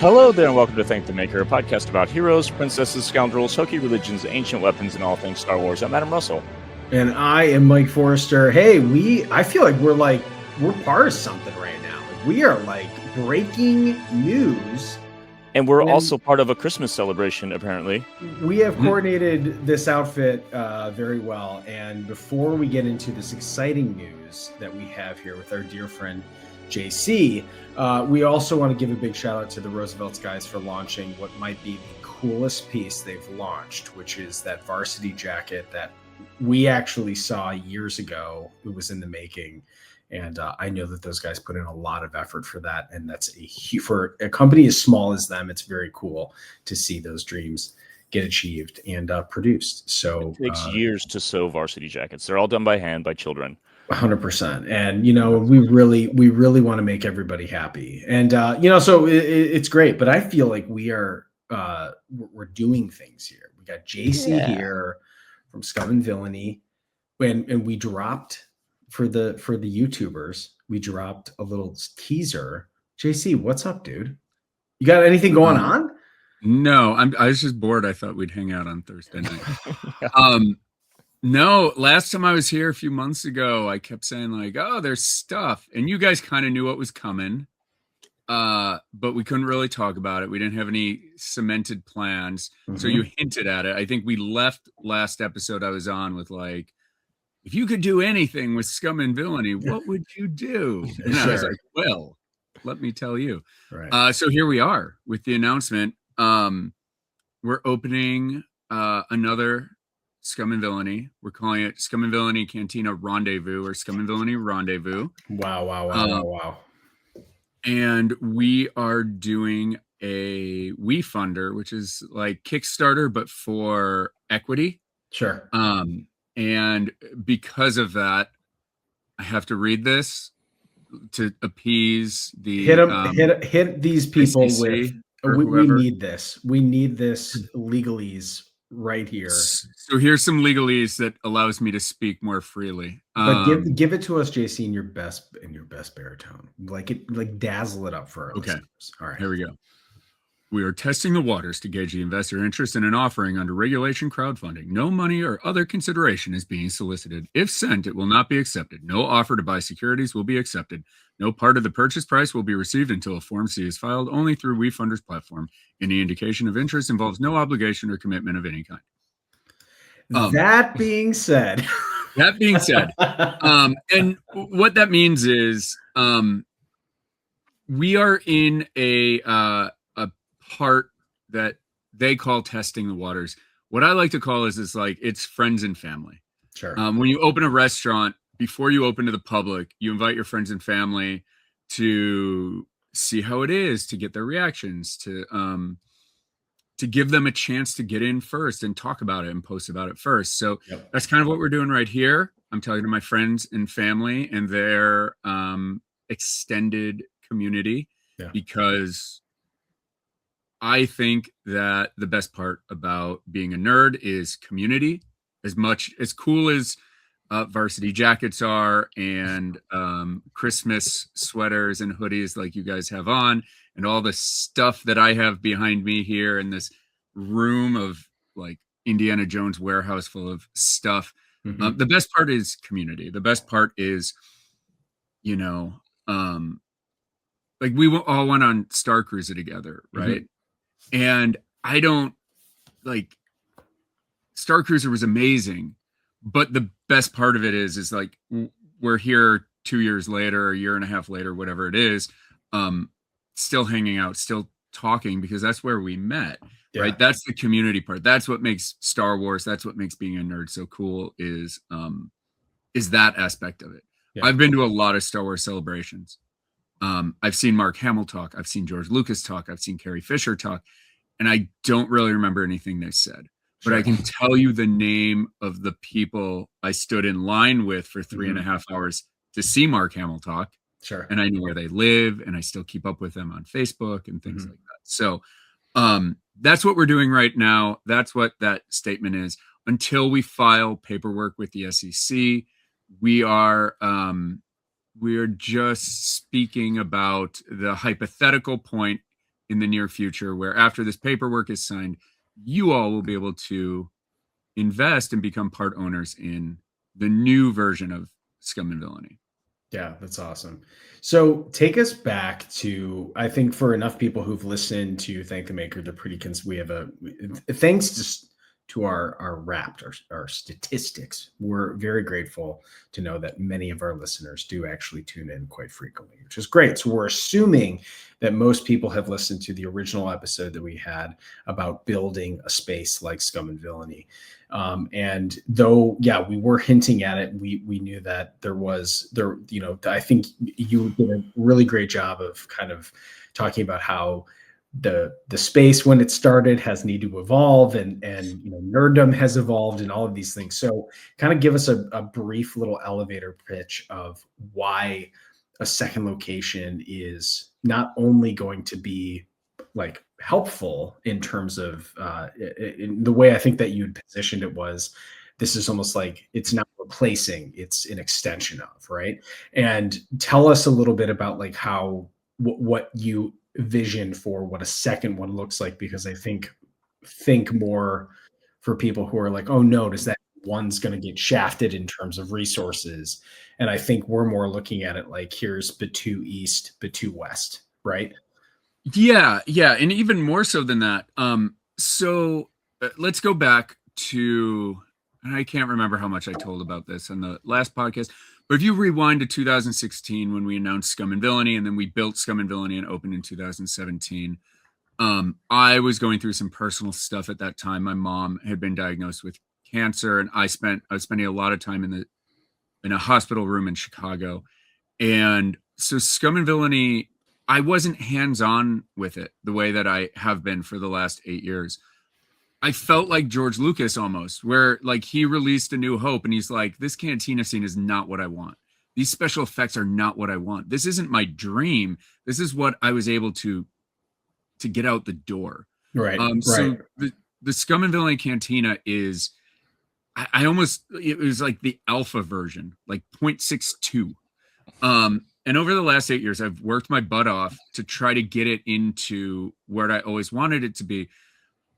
Hello there, and welcome to Thank the Maker, a podcast about heroes, princesses, scoundrels, hokey religions, ancient weapons, and all things Star Wars. I'm Adam Russell. And I am Mike Forrester. Hey, I feel like we're part of something right now. We are like breaking news. And we're also part of a Christmas celebration, apparently. We have coordinated this outfit very well. And before we get into this exciting news that we have here with our dear friend JC, we also want to give a big shout out to the Roosevelt's guys for launching what might be the coolest piece they've launched, which is that varsity jacket that we actually saw years ago. It was in the making. And I know that those guys put in a lot of effort for that. And that's for a company as small as them, it's very cool to see those dreams get achieved and produced. So it takes years to sew varsity jackets. They're all done by hand by children. 100%. And, we really want to make everybody happy. And, so it's great, but I feel like we're doing things here. We got JC here from Scum Villainy. And we dropped for the YouTubers, we dropped a little teaser. JC, what's up, dude? You got anything going on? No, I was just bored. I thought we'd hang out on Thursday night. No, last time I was here a few months ago, I kept saying like, oh, there's stuff. And you guys kind of knew what was coming. But we couldn't really talk about it. We didn't have any cemented plans. Mm-hmm. So you hinted at it. I think we left last episode I was on with like, if you could do anything with Scum and Villainy, what would you do? And I was like, well, let me tell you. Right. So here we are with the announcement. We're opening another Scum and Villainy. We're calling it Scum and Villainy Cantina Rendezvous or Scum and Villainy Rendezvous. Wow. And we are doing a WeFunder, which is like Kickstarter, but for equity. Sure. And because of that, I have to read this to appease the hit these people SEC with we need this. We need this legalese right here. So here's some legalese that allows me to speak more freely. But give it to us, JC, in your best baritone. Like dazzle it up for our listeners. All right. Here we go. We are testing the waters to gauge the investor interest in an offering under regulation crowdfunding. No money or other consideration is being solicited. If sent, it will not be accepted. No offer to buy securities will be accepted. No part of the purchase price will be received until a Form C is filed only through WeFunder's platform. Any indication of interest involves no obligation or commitment of any kind. That being said. And what that means is we are in a part that they call testing the waters. What I like to call is like it's friends and family. Sure. When you open a restaurant, before you open to the public, you invite your friends and family to see how it is, to get their reactions, to give them a chance to get in first and talk about it and post about it first. So That's kind of what we're doing right here. I'm talking to my friends and family and their extended community because I think that the best part about being a nerd is community. As cool as varsity jackets are and Christmas sweaters and hoodies like you guys have on and all the stuff that I have behind me here in this room of like Indiana Jones warehouse full of stuff. Mm-hmm. The best part is community. The best part is, like we all went on Star Cruiser together, right? Mm-hmm. And I don't like Star Cruiser was amazing, but the best part of it is like we're here 2 years later, a year and a half later, whatever it is, still hanging out, still talking because that's where we met, right? That's the community part. That's what makes Star Wars. That's what makes being a nerd so cool is that aspect of it. Yeah. I've been to a lot of Star Wars celebrations. I've seen Mark Hamill talk. I've seen George Lucas talk. I've seen Carrie Fisher talk. And I don't really remember anything they said. But I can tell you the name of the people I stood in line with for 3.5 hours to see Mark Hamill talk. Sure. And I know where they live. And I still keep up with them on Facebook and things like that. So that's what we're doing right now. That's what that statement is. Until we file paperwork with the SEC, we are just speaking about the hypothetical point in the near future, where after this paperwork is signed, you all will be able to invest and become part owners in the new version of Scum and Villainy. Yeah, that's awesome. So take us back to, I think for enough people who've listened to Thank the Maker, they're pretty, we have thanks to our wrapped, our statistics, we're very grateful to know that many of our listeners do actually tune in quite frequently, which is great. So we're assuming that most people have listened to the original episode that we had about building a space like Scum and Villainy. And though, yeah, we were hinting at it, we knew that I think you did a really great job of kind of talking about how the space when it started has needed to evolve, and nerddom has evolved and all of these things. So kind of give us a brief little elevator pitch of why a second location is not only going to be like helpful in terms of in the way I think that you'd positioned it was, this is almost like it's not replacing, it's an extension of, right? And tell us a little bit about like how what you vision for what a second one looks like, because I think more for people who are like, oh no, does that one's going to get shafted in terms of resources? And I think we're more looking at it like, here's Batu East, Batu West, right? Yeah, and even more so than that. So let's go back to, and I can't remember how much I told about this on the last podcast, but if you rewind to 2016 when we announced Scum and Villainy, and then we built Scum and Villainy and opened in 2017, I was going through some personal stuff at that time. My mom had been diagnosed with cancer, and I was spending a lot of time in a hospital room in Chicago. And so Scum and Villainy, I wasn't hands-on with it the way that I have been for the last 8 years. I felt like George Lucas almost, where like he released A New Hope and he's like, this cantina scene is not what I want. These special effects are not what I want. This isn't my dream. This is what I was able to get out the door. Right. So the Scum and Villainy Cantina is, it was like the alpha version, like 0.62. And over the last 8 years, I've worked my butt off to try to get it into where I always wanted it to be.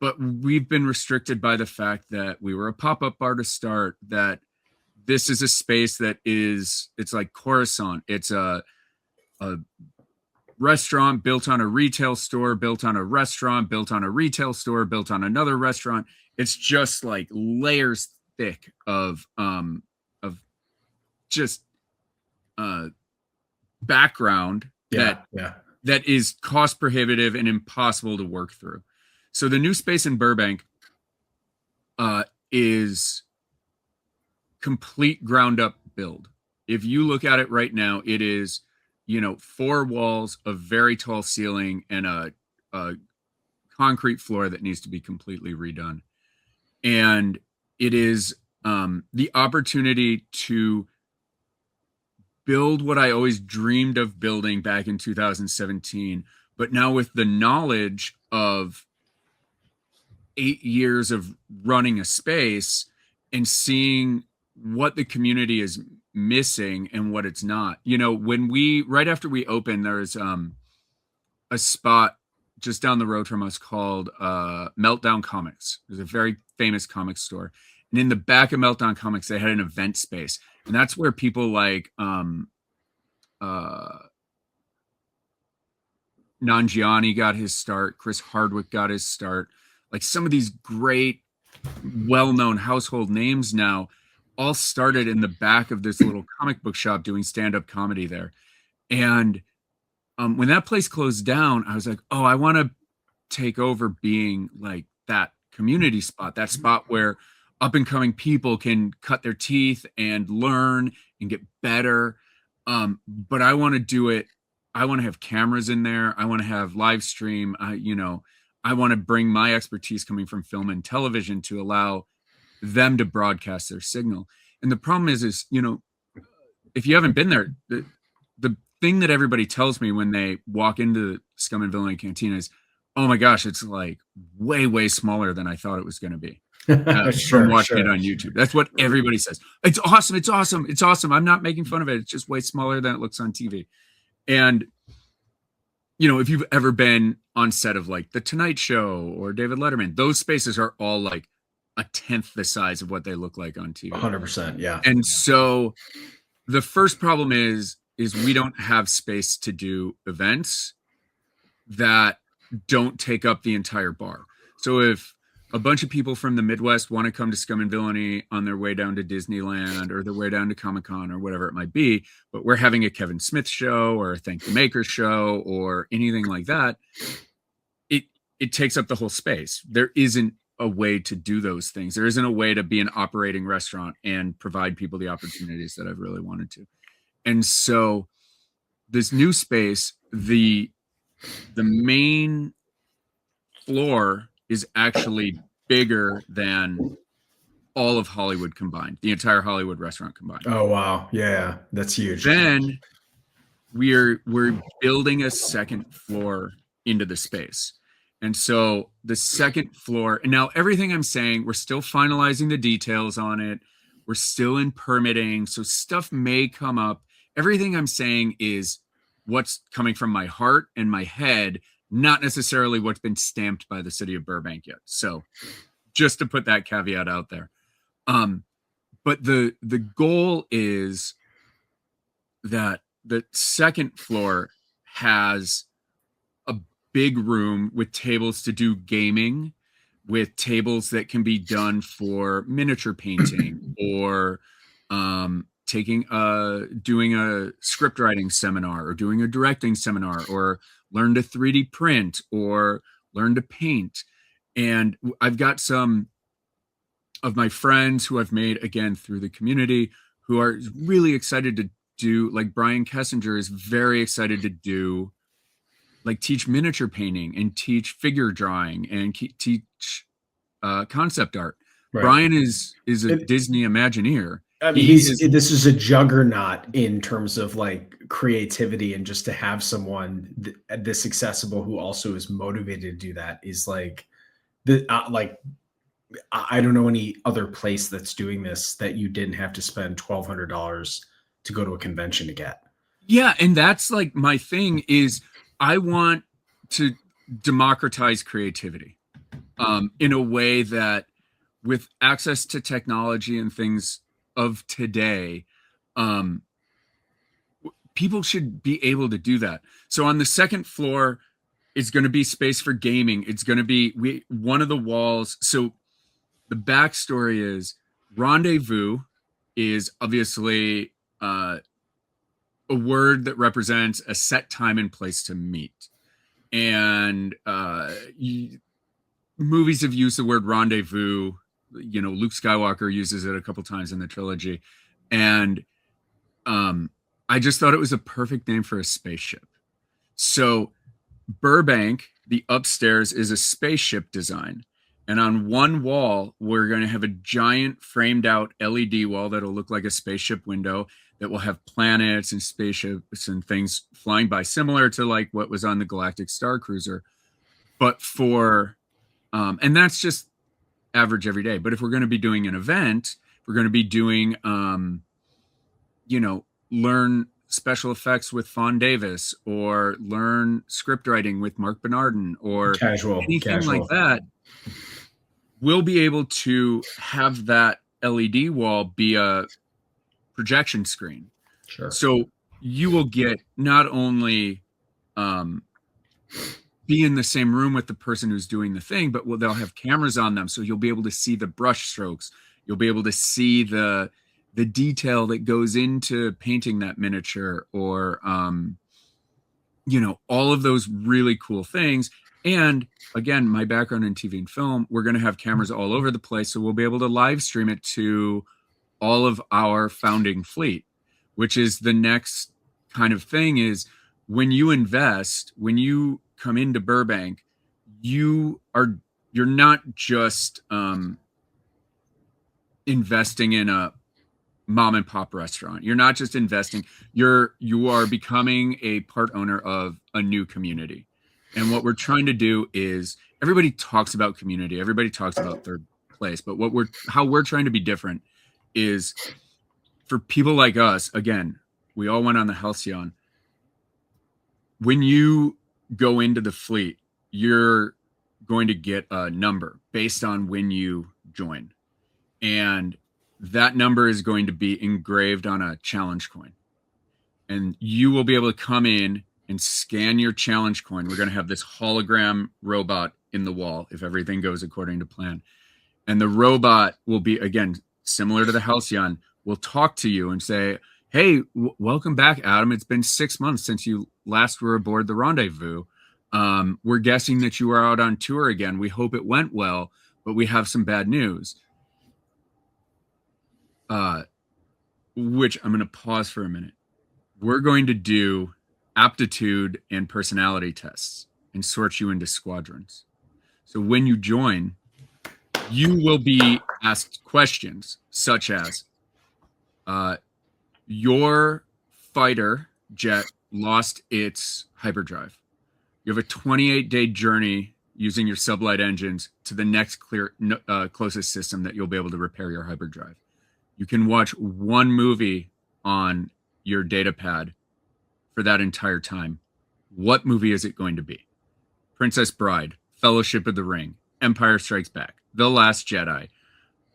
But we've been restricted by the fact that we were a pop-up bar to start, that this is a space that it's like Coruscant. It's a restaurant built on a retail store, built on a restaurant, built on a retail store, built on another restaurant. It's just like layers thick of just background that is cost prohibitive and impossible to work through. So the new space in Burbank is complete ground up build. If you look at it right now, it is, 4 walls, a very tall ceiling, and a concrete floor that needs to be completely redone. And it is the opportunity to build what I always dreamed of building back in 2017, but now with the knowledge of 8 years of running a space and seeing what the community is missing and what it's not. When right after we opened, there's a spot just down the road from us called Meltdown Comics. There's a very famous comic store. And in the back of Meltdown Comics, they had an event space. And that's where people like Nanjiani got his start. Chris Hardwick got his start. Like some of these great, well-known household names now all started in the back of this little comic book shop doing stand-up comedy there. And when that place closed down, I was like, oh, I want to take over being like that community spot, that spot where up-and-coming people can cut their teeth and learn and get better. But I want to do it. I want to have cameras in there. I want to have live stream. I want to bring my expertise coming from film and television to allow them to broadcast their signal. And the problem is, if you haven't been there, the thing that everybody tells me when they walk into the Scum and Villainy Cantina is, oh my gosh, it's like way, way smaller than I thought it was going to be. From watching it on YouTube. That's what everybody says. It's awesome. It's awesome. It's awesome. I'm not making fun of it. It's just way smaller than it looks on TV. And, if you've ever been on set of like The Tonight Show or David Letterman. Those spaces are all like a tenth the size of what they look like on TV. 100%. Yeah. And so the first problem is we don't have space to do events that don't take up the entire bar. So if a bunch of people from the Midwest want to come to Scum and Villainy on their way down to Disneyland or their way down to Comic-Con or whatever it might be, but we're having a Kevin Smith show or a Thank the Maker show or anything like that, it takes up the whole space. There isn't a way to do those things. There isn't a way to be an operating restaurant and provide people the opportunities that I've really wanted to. And so this new space, the main floor is actually bigger than all of Hollywood combined, the entire Hollywood restaurant combined. Oh, wow. Yeah, that's huge. Then we're building a second floor into the space. And so the second floor, and now everything I'm saying, we're still finalizing the details on it. We're still in permitting. So stuff may come up. Everything I'm saying is what's coming from my heart and my head, not necessarily what's been stamped by the city of Burbank yet. So just to put that caveat out there. But the goal is that the second floor has a big room with tables to do gaming, with tables that can be done for miniature painting or doing a script writing seminar or doing a directing seminar or learn to 3D print or learn to paint. And I've got some of my friends who I've made again through the community who are really excited to do, like Brian Kessinger is very excited to do, like teach miniature painting and teach figure drawing and teach concept art. Right. Brian is a Disney Imagineer. I mean, this is a juggernaut in terms of like creativity, and just to have someone this accessible who also is motivated to do that is like I don't know any other place that's doing this that you didn't have to spend $1,200 to go to a convention to get. Yeah, and that's like my thing is I want to democratize creativity in a way that with access to technology and things of today, people should be able to do that. So on the second floor, it's going to be space for gaming. It's going to be one of the walls. So the backstory is Rendezvous is obviously a word that represents a set time and place to meet. And movies have used the word rendezvous. You know, Luke Skywalker uses it a couple times in the trilogy. And I just thought it was a perfect name for a spaceship. So Burbank, the upstairs, is a spaceship design. And on one wall, we're going to have a giant framed out LED wall that'll look like a spaceship window that will have planets and spaceships and things flying by, similar to like what was on the Galactic Star Cruiser. But for, and that's just average every day. But if we're going to be doing an event, we're going to be doing, learn special effects with Fawn Davis or learn script writing with Mark Bernardin or anything like that. We'll be able to have that LED wall be a projection screen. Sure. So you will get not only be in the same room with the person who's doing the thing, but they'll have cameras on them. So you'll be able to see the brush strokes. You'll be able to see the detail that goes into painting that miniature or, all of those really cool things. And again, my background in TV and film, we're going to have cameras all over the place. So we'll be able to live stream it to all of our founding fleet, which is the next kind of thing is when you invest, when you come into Burbank, you're not just investing in a mom and pop restaurant. You're not just investing, you are becoming a part owner of a new community. And what we're trying to do is everybody talks about community, everybody talks about third place, but how we're trying to be different is for people like us. Again, we all went on the Halcyon. When you go into the fleet, you're going to get a number based on when you join. And that number is going to be engraved on a challenge coin. And you will be able to come in and scan your challenge coin. We're going to have this hologram robot in the wall if everything goes according to plan. And the robot will be, again, similar to the Halcyon, will talk to you and say, hey, welcome back, Adam. It's been 6 months since you last were aboard the Rendezvous. We're guessing that you are out on tour again. We hope it went well, but we have some bad news. Which I'm going to pause for a minute. We're going to do aptitude and personality tests and sort you into squadrons. So when you join, you will be asked questions such as, your fighter jet lost its hyperdrive. You have a 28-day journey using your sublight engines to the next closest system that you'll be able to repair your hyperdrive. You can watch one movie on your data pad for that entire time. What movie is it going to be? Princess Bride, Fellowship of the Ring, Empire Strikes Back, The Last Jedi,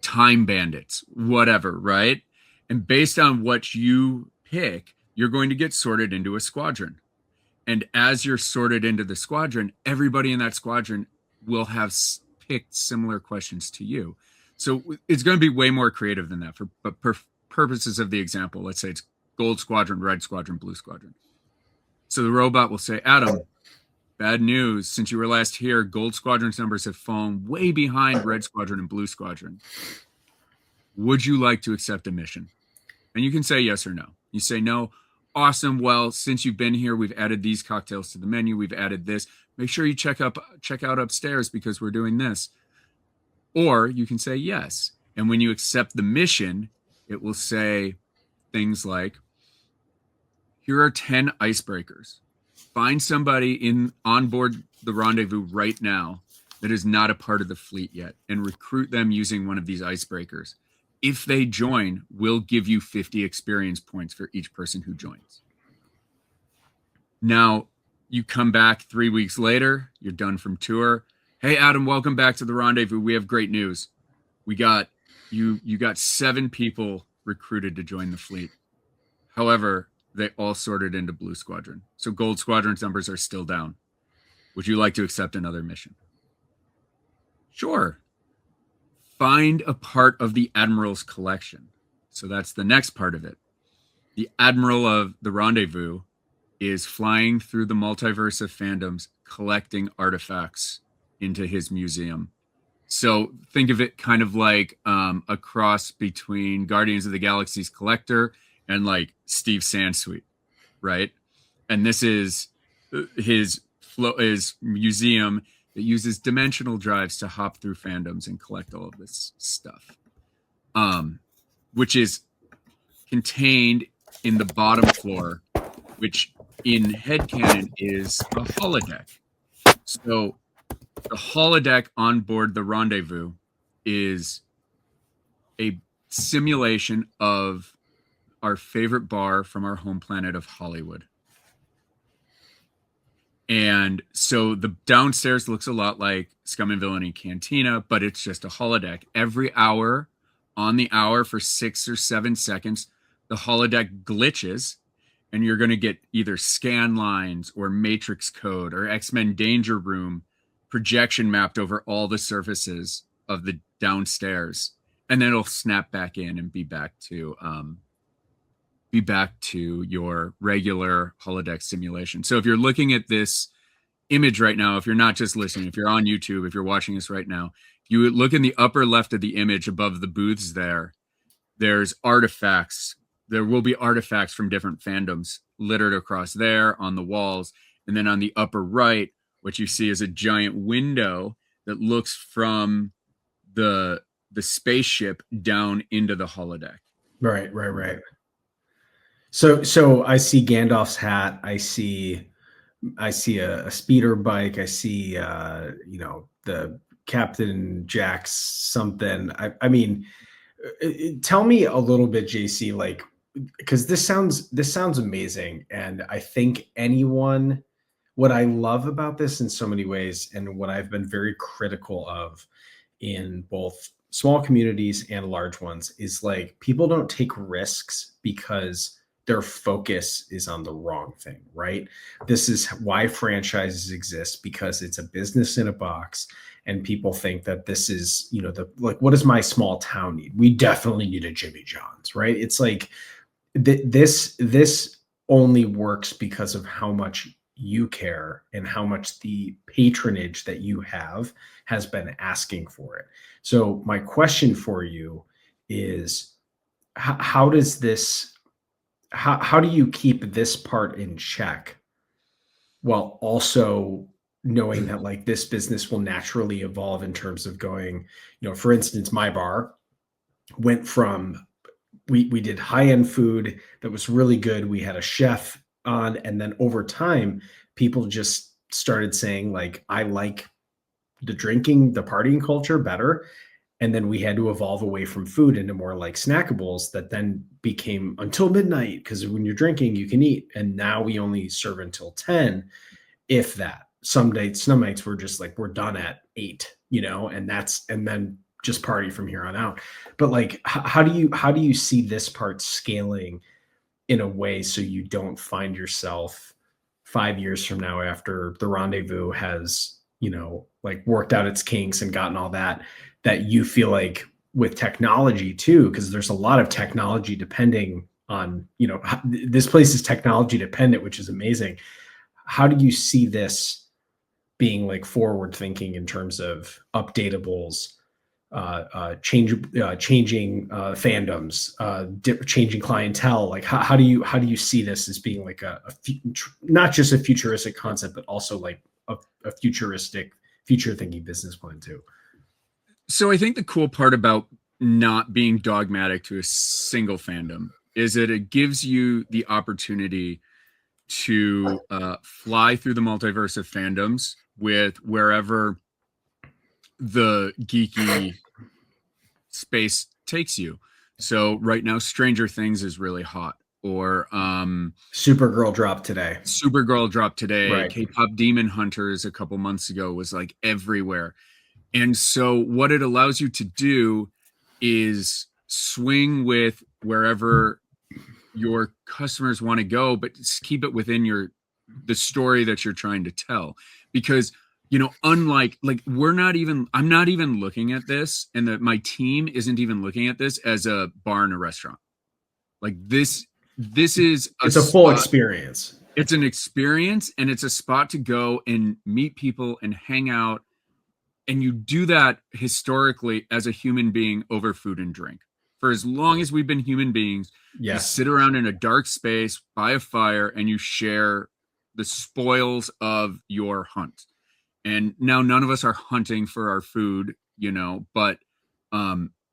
Time Bandits, whatever, right? And based on what you pick, you're going to get sorted into a squadron. And as you're sorted into the squadron, everybody in that squadron will have picked similar questions to you. So it's going to be way more creative than that. But purposes of the example, let's say it's gold squadron, red squadron, blue squadron. So the robot will say, Adam, bad news. Since you were last here, gold squadron's numbers have fallen way behind red squadron and blue squadron. Would you like to accept a mission? And you can say yes or no. You say no. Awesome. Well, since you've been here, we've added these cocktails to the menu. We've added this. Make sure you check out upstairs because we're doing this. Or you can say yes. And when you accept the mission, it will say things like, here are 10 icebreakers. Find somebody on board the Rendezvous right now that is not a part of the fleet yet and recruit them using one of these icebreakers. If they join, we'll give you 50 experience points for each person who joins. Now, you come back 3 weeks later, you're done from tour. Hey, Adam, welcome back to the Rendezvous. We have great news. We got you got 7 people recruited to join the fleet. However, they all sorted into Blue Squadron. So Gold Squadron's numbers are still down. Would you like to accept another mission? Sure. Find a part of the Admiral's collection. So that's the next part of it. The Admiral of the Rendezvous is flying through the multiverse of fandoms, collecting artifacts into his museum. So think of it kind of like a cross between Guardians of the Galaxy's collector and like Steve Sansweet, right? And this is his museum that uses dimensional drives to hop through fandoms and collect all of this stuff, which is contained in the bottom floor, which in headcanon is a holodeck. So the holodeck on board the Rendezvous is a simulation of our favorite bar from our home planet of Hollywood. And so the downstairs looks a lot like Scum and Villainy Cantina, but it's just a holodeck. Every hour, on the hour for 6 or 7 seconds, the holodeck glitches, and you're going to get either scan lines or matrix code or X-Men Danger Room projection mapped over all the surfaces of the downstairs, and then it'll snap back in and be back to your regular holodeck simulation. So if you're looking at this image right now, if you're not just listening, if you're on YouTube, if you're watching this right now, you look in the upper left of the image above the booths there's artifacts. There will be artifacts from different fandoms littered across there on the walls. And then on the upper right, what you see is a giant window that looks from the spaceship down into the holodeck. Right. So I see Gandalf's hat. I see a speeder bike. I see the Captain Jack's something. I mean, tell me a little bit, JC, like, because this sounds amazing, and I think anyone what I love about this in so many ways, and what I've been very critical of in both small communities and large ones, is like people don't take risks because their focus is on the wrong thing, right? This is why franchises exist, because it's a business in a box, and people think that this is, the like, what does my small town need? We definitely need a Jimmy John's, right? It's like this only works because of how much you care and how much the patronage that you have has been asking for it. So my question for you is, how does this how do you keep this part in check while also knowing that like this business will naturally evolve in terms of going, for instance, my bar went from, we did high end food that was really good. We had a chef on, and then over time, people just started saying like, I like the partying culture better. And then we had to evolve away from food into more like snackables that then became until midnight, because when you're drinking, you can eat. And now we only serve until 10, if that. Some nights we're just like, we're done at 8, and then just party from here on out. But like, how do you see this part scaling in a way so you don't find yourself 5 years from now, after the Rendezvous has, like worked out its kinks and gotten all that you feel like with technology too, because there's a lot of technology depending on, this place is technology dependent, which is amazing. How do you see this being like forward thinking in terms of updatables, changing fandoms, changing clientele? Like how do you see this as being like not just a futuristic concept, but also like a futuristic, future thinking business plan too? So I think the cool part about not being dogmatic to a single fandom is that it gives you the opportunity to fly through the multiverse of fandoms with wherever the geeky space takes you. So right now, Stranger Things is really hot, or Supergirl dropped today. Right. K-pop Demon Hunters a couple months ago was like everywhere. And so what it allows you to do is swing with wherever your customers want to go, but keep it within the story that you're trying to tell. Because, unlike like I'm not even looking at this, and my team isn't even looking at this as a bar and a restaurant. Like this is it's a full experience. It's an experience, and it's a spot to go and meet people and hang out. And you do that historically as a human being over food and drink. For as long as we've been human beings, You sit around in a dark space by a fire and you share the spoils of your hunt. And now none of us are hunting for our food, but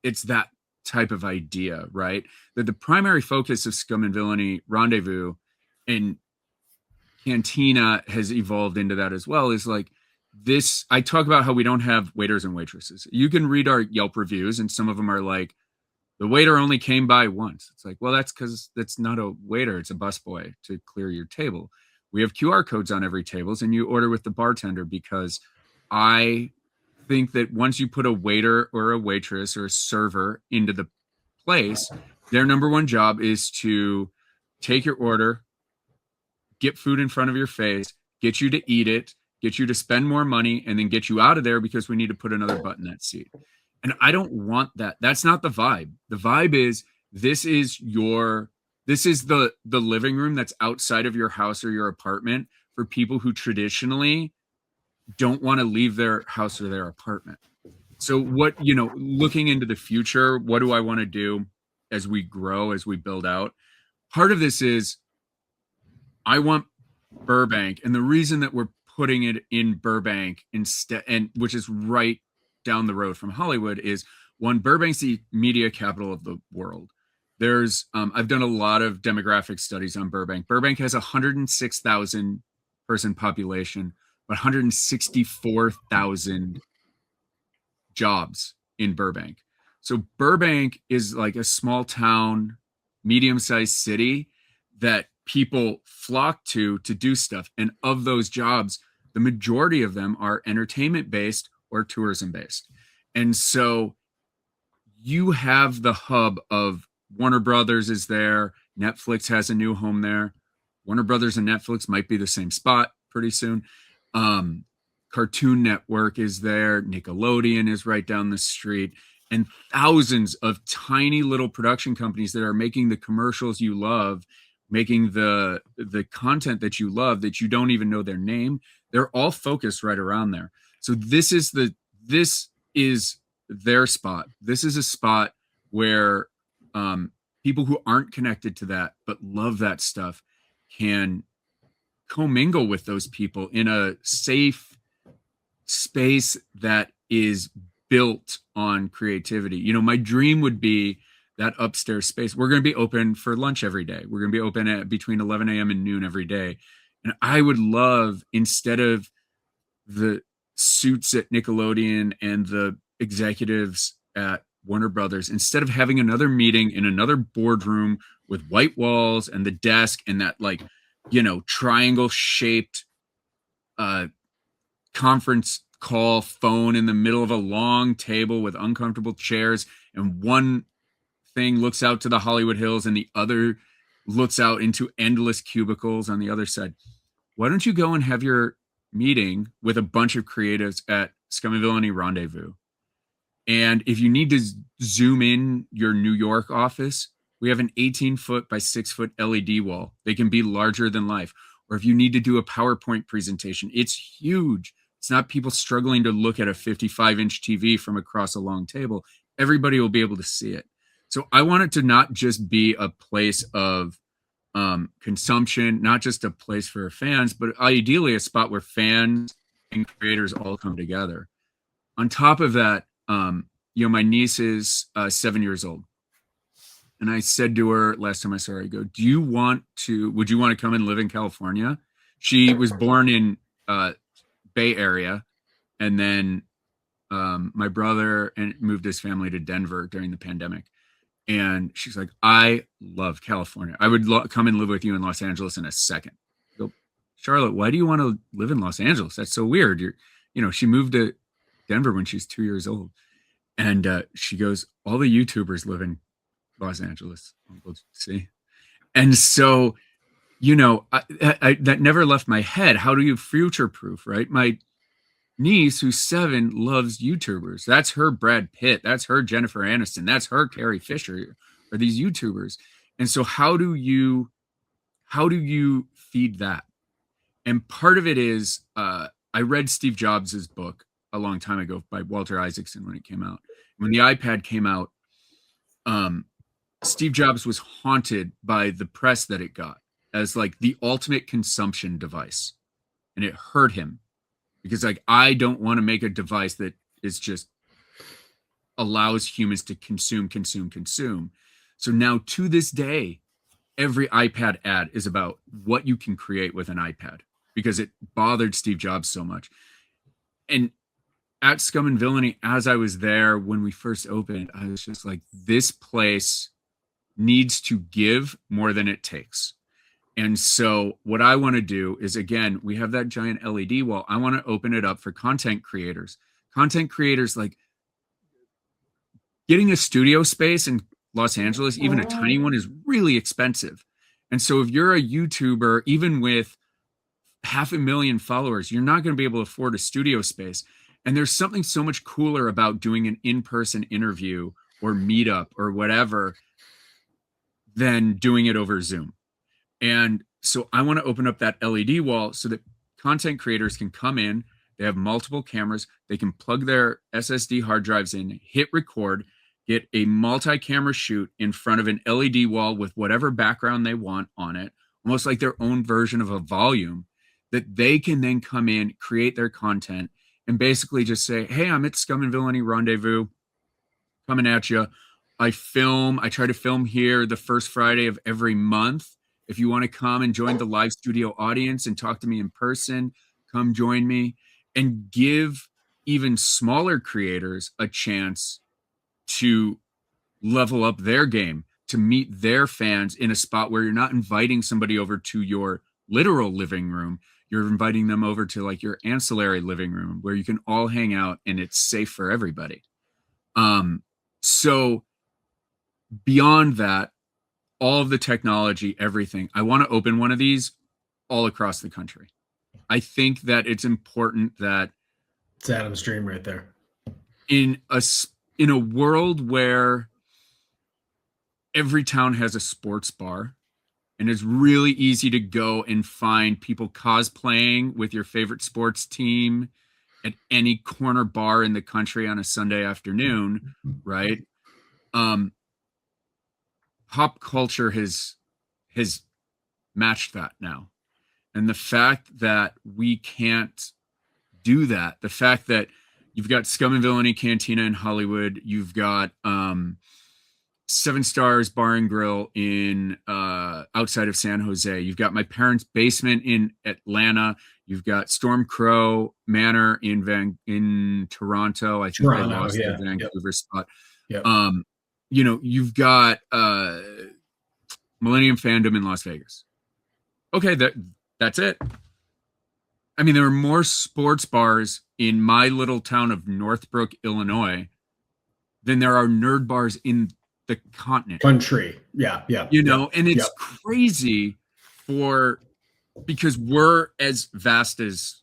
it's that type of idea, right? That the primary focus of Scum and Villainy Rendezvous and Cantina has evolved into that as well, is like, this, I talk about how we don't have waiters and waitresses. You can read our Yelp reviews, and some of them are like, the waiter only came by once. It's like, well, that's because that's not a waiter. It's a busboy to clear your table. We have QR codes on every tables, and you order with the bartender, because I think that once you put a waiter or a waitress or a server into the place, their number one job is to take your order, get food in front of your face, get you to eat it, get you to spend more money, and then get you out of there because we need to put another butt in that seat. And I don't want that. That's not the vibe. The vibe is this is the living room that's outside of your house or your apartment for people who traditionally don't want to leave their house or their apartment. So what, looking into the future, what do I want to do as we grow, as we build out? Part of this is I want Burbank, and the reason that we're putting it in Burbank instead, and which is right down the road from Hollywood, is one, Burbank's the media capital of the world. There's I've done a lot of demographic studies on Burbank. Burbank has 106,000 person population, but 164,000 jobs in Burbank. So Burbank is like a small town, medium-sized city that people flock to do stuff. And of those jobs, the majority of them are entertainment based or tourism based. And so you have the hub of Warner Brothers is there, Netflix has a new home there. Warner Brothers and Netflix might be the same spot pretty soon. Cartoon Network is there, Nickelodeon is right down the street, and thousands of tiny little production companies that are making the commercials you love, making the content that you love that you don't even know their name. They're all focused right around there. So this is their spot. This is a spot where people who aren't connected to that but love that stuff can commingle with those people in a safe space that is built on creativity. You know, my dream would be that upstairs space. We're going to be open for lunch every day. We're going to be open at between 11 a.m. and noon every day. And I would love, instead of the suits at Nickelodeon and the executives at Warner Brothers, instead of having another meeting in another boardroom with white walls and the desk and that, like, you know, triangle shaped conference call phone in the middle of a long table with uncomfortable chairs, and one thing looks out to the Hollywood Hills and the other looks out into endless cubicles on the other side. Why don't you go and have your meeting with a bunch of creatives at Scum Villainy Rendezvous? And if you need to zoom in your New York office, we have an 18-foot by 6-foot LED wall. They can be larger than life. Or if you need to do a PowerPoint presentation, it's huge. It's not people struggling to look at a 55-inch TV from across a long table. Everybody will be able to see it. So I want it to not just be a place of consumption, not just a place for fans, but ideally a spot where fans and creators all come together. On top of that, you know, my niece is 7 years old. And I said to her last time I saw her, I go, would you want to come and live in California? She was born in Bay Area. And then my brother moved his family to Denver during the pandemic. And she's like, I love California. I would come and live with you in Los Angeles in a second. I go, Charlotte, why do you want to live in Los Angeles? That's so weird. She moved to Denver when she's 2 years old. And she goes, all the YouTubers live in Los Angeles. We'll see. And so, you know, I that never left my head. How do you future proof, right? My niece, who's 7, loves YouTubers. That's her Brad Pitt. That's her Jennifer Aniston. That's her Carrie Fisher, are these YouTubers. And so how do you feed that? And part of it is, I read Steve Jobs' book a long time ago by Walter Isaacson when it came out. When the iPad came out, Steve Jobs was haunted by the press that it got as like the ultimate consumption device. And it hurt him because, like, I don't want to make a device that is just allows humans to consume. So now to this day, every iPad ad is about what you can create with an iPad because it bothered Steve Jobs so much. And at Scum and Villainy, as I was there when we first opened, I was just like, this place needs to give more than it takes. And so what I want to do is, again, we have that giant LED wall. I want to open it up for content creators. Content creators, like, getting a studio space in Los Angeles, even a tiny one, is really expensive. And so if you're a YouTuber, even with 500,000 followers, you're not going to be able to afford a studio space. And there's something so much cooler about doing an in-person interview or meetup or whatever than doing it over Zoom. And so I want to open up that LED wall so that content creators can come in. They have multiple cameras. They can plug their SSD hard drives in, hit record, get a multi-camera shoot in front of an LED wall with whatever background they want on it, almost like their own version of a volume, that they can then come in, create their content, and basically just say, hey, I'm at Scum and Villainy Rendezvous, coming at you. I try to film here the first Friday of every month. If you want to come and join the live studio audience and talk to me in person, come join me, and give even smaller creators a chance to level up their game, to meet their fans in a spot where you're not inviting somebody over to your literal living room. You're inviting them over to like your ancillary living room where you can all hang out and it's safe for everybody. So beyond that, all of the technology, everything, I want to open one of these all across the country. I think that it's important that it's Adam's dream right there. In a world where every town has a sports bar and it's really easy to go and find people cosplaying with your favorite sports team at any corner bar in the country on a Sunday afternoon, right? Pop culture has matched that now. And the fact that we can't do that, the fact that you've got Scum and Villainy Cantina in Hollywood, you've got 7 Stars Bar and Grill in outside of San Jose, you've got my parents' basement in Atlanta, you've got Storm Crow Manor in Toronto. I think they lost the Vancouver spot. Yep. You've got Millennium Fandom in Las Vegas. Okay, that's it. I mean, there are more sports bars in my little town of Northbrook, Illinois, than there are nerd bars in the country. Yeah. And it's crazy because we're as vast as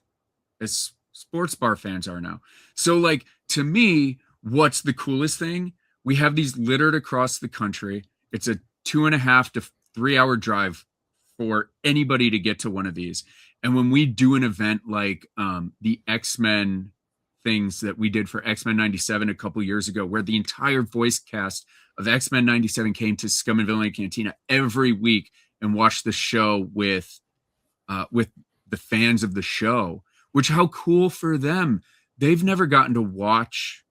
sports bar fans are now. So, like, to me, what's the coolest thing? We have these littered across the country. It's a 2.5 to 3 hour drive for anybody to get to one of these. And when we do an event like the X-Men things that we did for X-Men 97 a couple years ago, where the entire voice cast of X-Men 97 came to Scum and Villainy Cantina every week and watched the show with the fans of the show, which how cool for them. They've never gotten to watch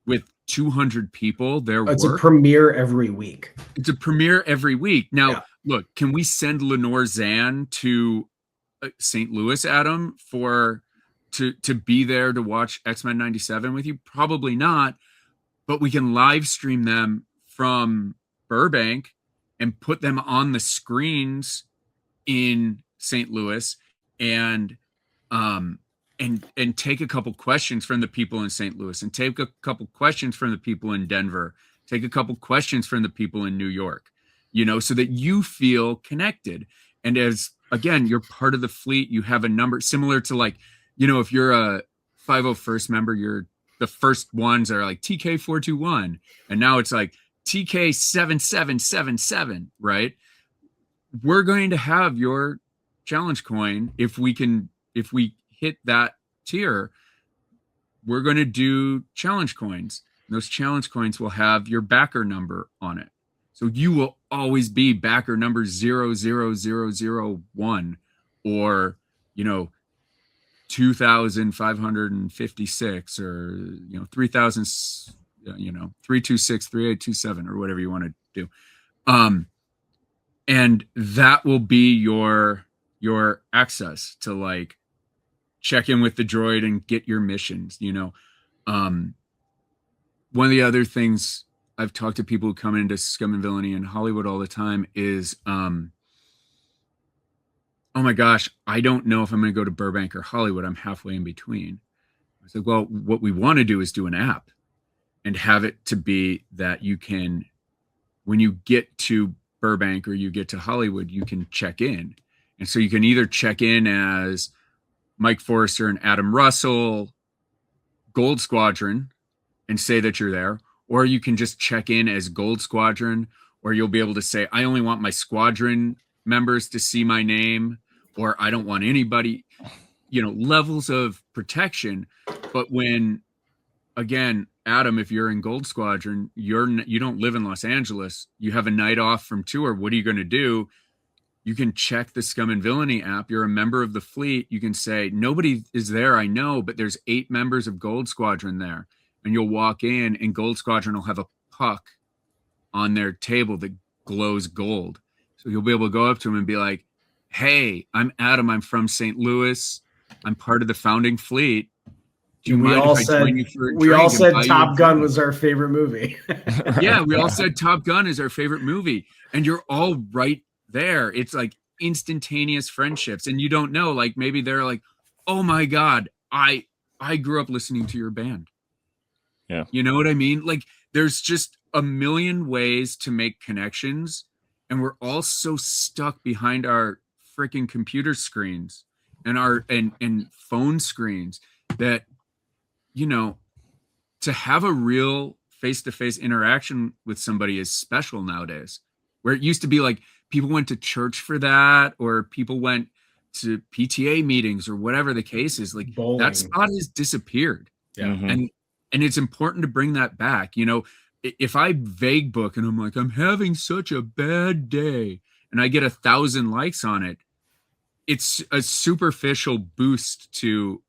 with 200 people their It's work. A premiere every week. It's a premiere every week. Now, look, can we send Lenore Zan to St. Louis, Adam, to be there to watch X-Men 97 with you? Probably not, but we can live stream them from Burbank and put them on the screens in St. Louis and take a couple questions from the people in St. Louis and take a couple questions from the people in Denver, take a couple questions from the people in New York, so that you feel connected. And as, again, you're part of the fleet, you have a number similar to, like, if you're a 501st member, you're the first ones are like TK421. And now it's like TK7777, right? We're going to have your challenge coin. If we hit that tier, we're going to do challenge coins. And those challenge coins will have your backer number on it. So you will always be backer number 00001 or, 2,556 or, 3,000, 326, 3827 or whatever you want to do. And that will be your access to, like, check in with the droid and get your missions. One of the other things I've talked to people who come into Scum and Villainy in Hollywood all the time is, oh my gosh, I don't know if I'm going to go to Burbank or Hollywood. I'm halfway in between. I was like, well, what we want to do is do an app and have it to be that you can, when you get to Burbank or you get to Hollywood, you can check in. And so you can either check in as Mike Forrester and Adam Russell, Gold Squadron, and say that you're there, or you can just check in as Gold Squadron, or you'll be able to say, I only want my squadron members to see my name, or I don't want anybody, levels of protection. But when, again, Adam, if you're in Gold Squadron, you don't live in Los Angeles, you have a night off from tour, what are you going to do? You can check the Scum and Villainy app. You're a member of the fleet. You can say, nobody is there, I know, but there's 8 members of Gold Squadron there. And you'll walk in and Gold Squadron will have a puck on their table that glows gold. So you'll be able to go up to them and be like, hey, I'm Adam. I'm from St. Louis. I'm part of the founding fleet. Do you we mind all if I said join you for a we all drink and said buy you a Top Gun drink? was our favorite movie. Yeah, we all said Top Gun is our favorite movie, and you're all right there. It's like instantaneous friendships, and you don't know, like maybe they're like, "Oh my God, I grew up listening to your band." Yeah. You know what I mean? Like there's just a million ways to make connections, and we're all so stuck behind our freaking computer screens and our and phone screens that you know to have a real face-to-face interaction with somebody is special nowadays, where it used to be like people went to church for that or people went to PTA meetings or whatever the case is. Like that Bowling. spot has disappeared. Yeah. Mhm. And it's important to bring that back. You know, if I vague book and I'm like, I'm having such a bad day, and I get 1,000 likes on it, it's a superficial boost to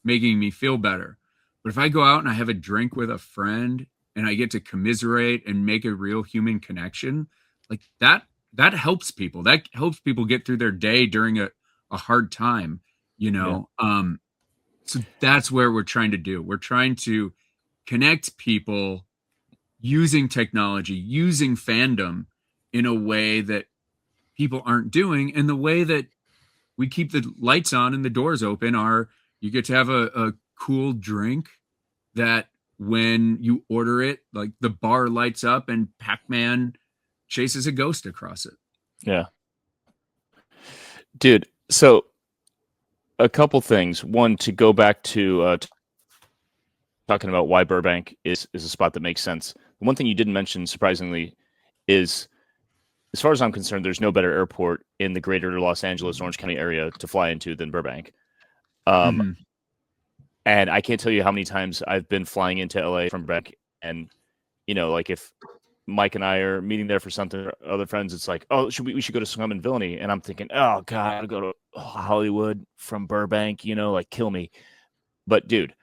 making me feel better. But if I go out and I have a drink with a friend and I get to commiserate and make a real human connection, like that helps people. That helps people get through their day during a hard time, you know. So that's where we're trying to do. We're trying to connect people using technology, using fandom in a way that people aren't doing. And the way that we keep the lights on and the doors open are you get to have a cool drink that when you order it, like the bar lights up and Pac-Man chases a ghost across it. Yeah. Dude, so a couple things. One, to go back to talking about why Burbank is a spot that makes sense. The one thing you didn't mention, surprisingly, is as far as I'm concerned, there's no better airport in the greater Los Angeles, Orange County area to fly into than Burbank. And I can't tell you how many times I've been flying into LA from Burbank, and you know, like if Mike and I are meeting there for something, or other friends, it's like, oh, we should go to Scum and Villainy, and I'm thinking, oh God, I'll go to Hollywood from Burbank, you know, like kill me. But dude,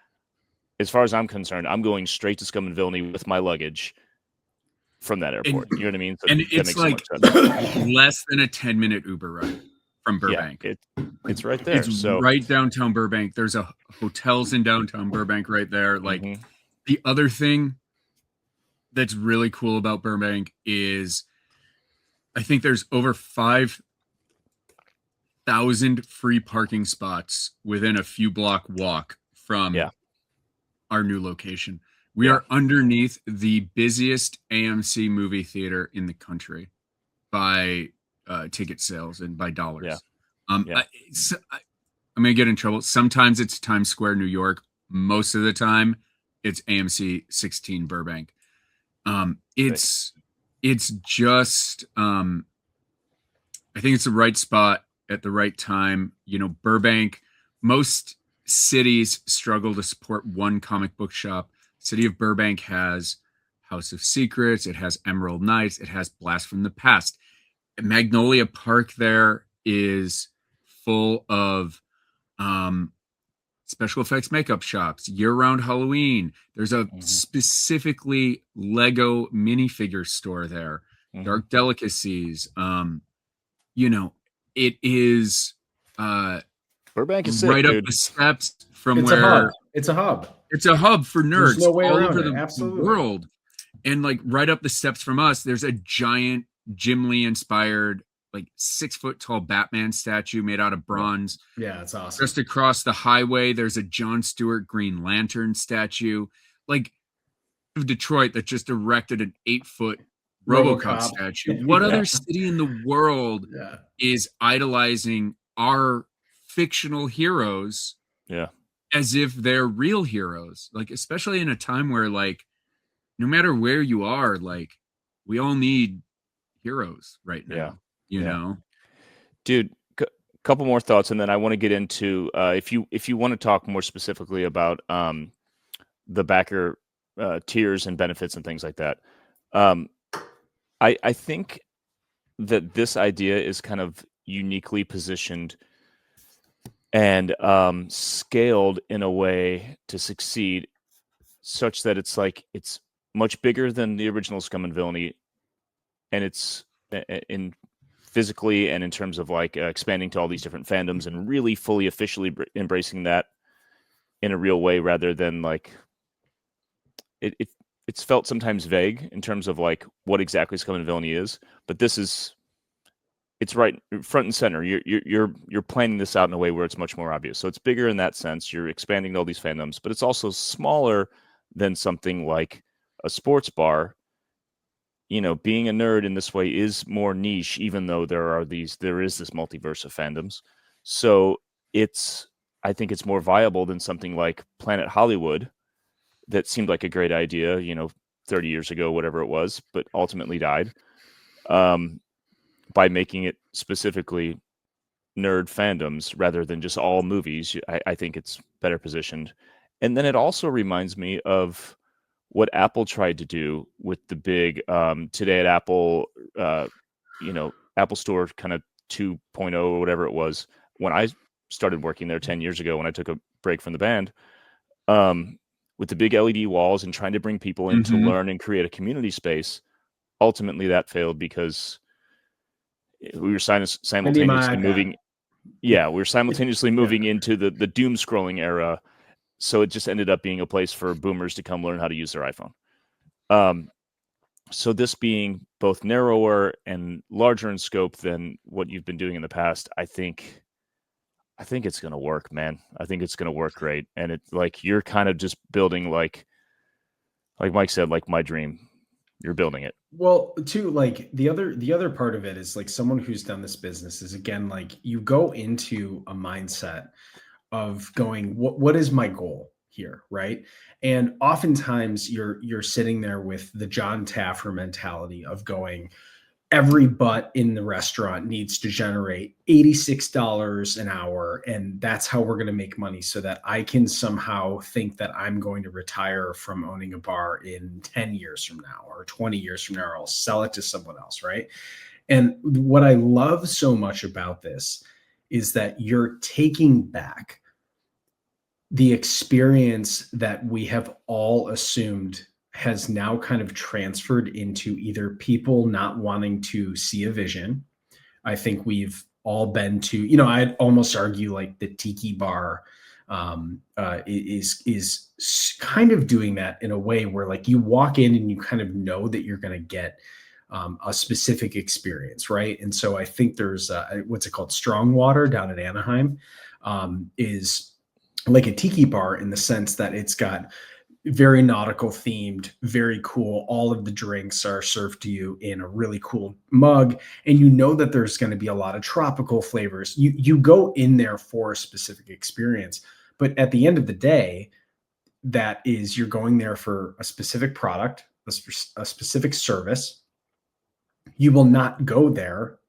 as far as I'm concerned, I'm going straight to Scum and Villainy with my luggage from that airport. You know what I mean? So And that it's makes like so much sense. less than a 10-minute Uber ride from Burbank. Yeah, it's right there. It's So right downtown Burbank. There's a hotels in downtown Burbank right there. Like the other thing that's really cool about Burbank is I think there's over 5,000 free parking spots within a few block walk from our new location. We are underneath the busiest AMC movie theater in the country by ticket sales and by dollars. I'm going to get in trouble. Sometimes it's Times Square, New York. Most of the time, it's AMC 16 Burbank. It's just I think it's the right spot at the right time. You know, Burbank, most cities struggle to support one comic book shop. City of Burbank has House of Secrets, it has Emerald Knights, it has Blast from the Past. Magnolia Park there is full of special effects makeup shops, year-round Halloween. There's a specifically Lego minifigure store there, Dark Delicacies. You know, it is Burbank is right sick, up dude. the steps from It's where a hub. It's a hub. It's a hub for nerds There's no way all around over it. the Absolutely. world. And like right up the steps from us, there's a giant Jim Lee inspired, like 6-foot tall Batman statue made out of bronze. Yeah, it's awesome. Just across the highway, there's a John Stewart Green Lantern statue. Like of Detroit that just erected an 8-foot RoboCop statue. What other city in the world is idolizing our fictional heroes as if they're real heroes? Like, especially in a time where, like, no matter where you are, like, we all need heroes right now. You know, dude. Couple more thoughts, and then I want to get into if you want to talk more specifically about the backer tiers and benefits and things like that. I think that this idea is kind of uniquely positioned and scaled in a way to succeed, such that it's like it's much bigger than the original Scum and Villainy, and it's in physically and in terms of like expanding to all these different fandoms and really fully officially embracing that. in a real way, rather than like it's felt sometimes vague in terms of like what exactly Scum and Villainy is. But it's right front and center. You're planning this out in a way where it's much more obvious. So it's bigger in that sense. You're expanding all these fandoms, but it's also smaller than something like a sports bar. You know, being a nerd in this way is more niche, even though there is this multiverse of fandoms. So I think it's more viable than something like Planet Hollywood that seemed like a great idea, 30 years ago, whatever it was, but ultimately died. By making it specifically nerd fandoms rather than just all movies, I think it's better positioned. And then it also reminds me of what Apple tried to do with the big Today at Apple, Apple Store kind of 2.0 or whatever it was when I started working there 10 years ago when I took a break from the band, with the big LED walls and trying to bring people in to learn and create a community space. Ultimately, that failed because we were simultaneously moving. Yeah, we were simultaneously moving into the doom scrolling era. So it just ended up being a place for boomers to come learn how to use their iPhone. So this being both narrower and larger in scope than what you've been doing in the past, I think it's going to work, man. I think it's going to work great. And it's like, you're kind of just building like Mike said, like my dream. You're building it. Well, too, like the other part of it is like someone who's done this business is, again, like you go into a mindset of going, what is my goal here, right? And oftentimes you're sitting there with the John Taffer mentality of going, every butt in the restaurant needs to generate $86 an hour, and that's how we're going to make money, so that I can somehow think that I'm going to retire from owning a bar in 10 years from now or 20 years from now, or I'll sell it to someone else, right? And what I love so much about this is that you're taking back the experience that we have all assumed has now kind of transferred into either people not wanting to see a vision. I think we've all been to, I'd almost argue like the tiki bar is kind of doing that in a way where like you walk in and you kind of know that you're going to get a specific experience, right? And so I think there's what's it called? Strong Water down at Anaheim is like a tiki bar in the sense that it's got very nautical themed, very cool. All of the drinks are served to you in a really cool mug. And you know that there's going to be a lot of tropical flavors. You go in there for a specific experience. But at the end of the day, that is, you're going there for a specific product, a specific service. You will not go there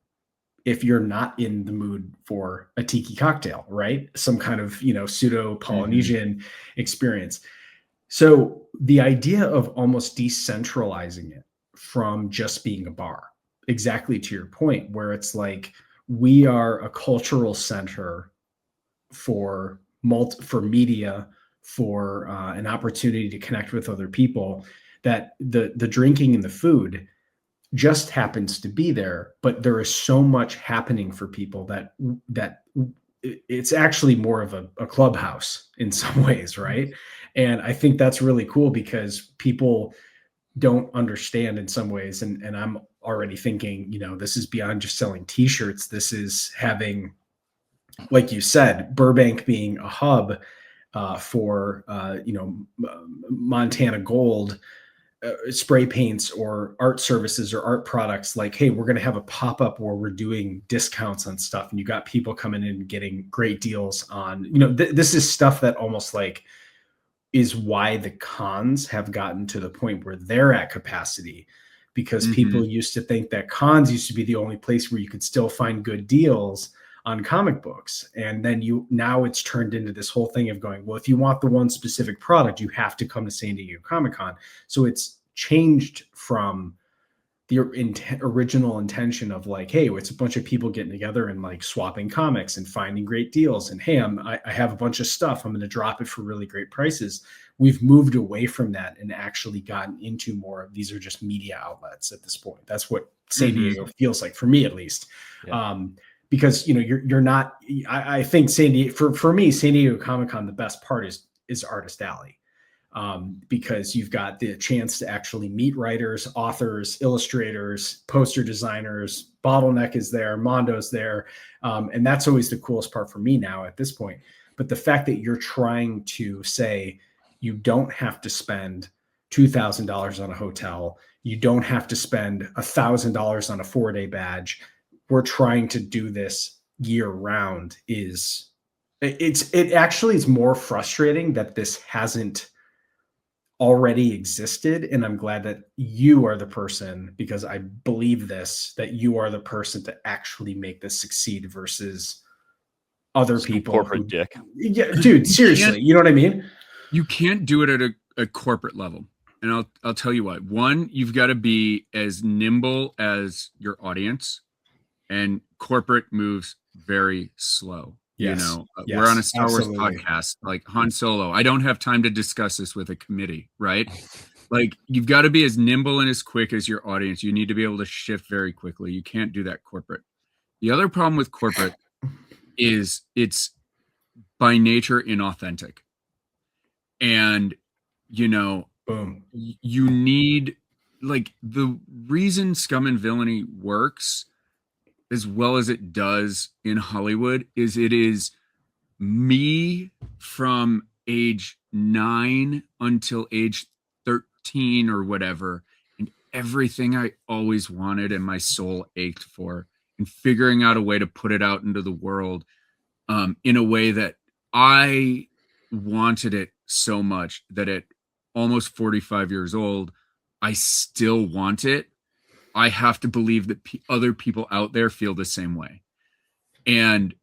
if you're not in the mood for a tiki cocktail, right? Some kind of, pseudo Polynesian experience. So the idea of almost decentralizing it from just being a bar, exactly to your point, where it's like we are a cultural center for media, for an opportunity to connect with other people, that the drinking and the food just happens to be there, but there is so much happening for people that it's actually more of a clubhouse in some ways, right? And I think that's really cool because people don't understand in some ways. And I'm already thinking, this is beyond just selling t-shirts. This is having, like you said, Burbank being a hub for, Montana Gold, spray paints or art services or art products. Like, hey, we're going to have a pop-up where we're doing discounts on stuff, and you got people coming in and getting great deals on, this is stuff that almost like is why the cons have gotten to the point where they're at capacity, because people used to think that cons used to be the only place where you could still find good deals on comic books. And then now it's turned into this whole thing of going, well, if you want the one specific product, you have to come to San Diego Comic-Con. So it's changed from the original intention of like, hey, it's a bunch of people getting together and like swapping comics and finding great deals. And hey, I have a bunch of stuff. I'm going to drop it for really great prices. We've moved away from that and actually gotten into more of these are just media outlets at this point. That's what San Diego feels like, for me at least. Yeah. Because you're not. I think San Diego, for me, San Diego Comic-Con, the best part is is Artist Alley. Because you've got the chance to actually meet writers, authors, illustrators, poster designers. Bottleneck is there, Mondo's there, and that's always the coolest part for me now at this point. But the fact that you're trying to say you don't have to spend $2,000 on a hotel, you don't have to spend $1,000 on a 4-day badge. We're trying to do this year round. It actually is more frustrating that this hasn't already existed, and I'm glad that you are the person, because I believe this, that you are the person to actually make this succeed versus other people. Corporate dick. Yeah, dude, seriously, you know what I mean? You can't do it at a corporate level, and I'll tell you why. One, you've got to be as nimble as your audience, and corporate moves very slow. Yes. You know, Yes, we're on a Star absolutely. Wars podcast, like Han Solo. I don't have time to discuss this with a committee, right? Like, you've got to be as nimble and as quick as your audience. You need to be able to shift very quickly. You can't do that corporate. The other problem with corporate is it's by nature inauthentic. And, you know, Boom. you need, like, the reason Scum and Villainy works as well as it does in Hollywood is it is me from age 9 until age 13 or whatever, and everything I always wanted and my soul ached for, and figuring out a way to put it out into the world in a way that I wanted it so much that at almost 45 years old, I still want it. I have to believe that other people out there feel the same way. And,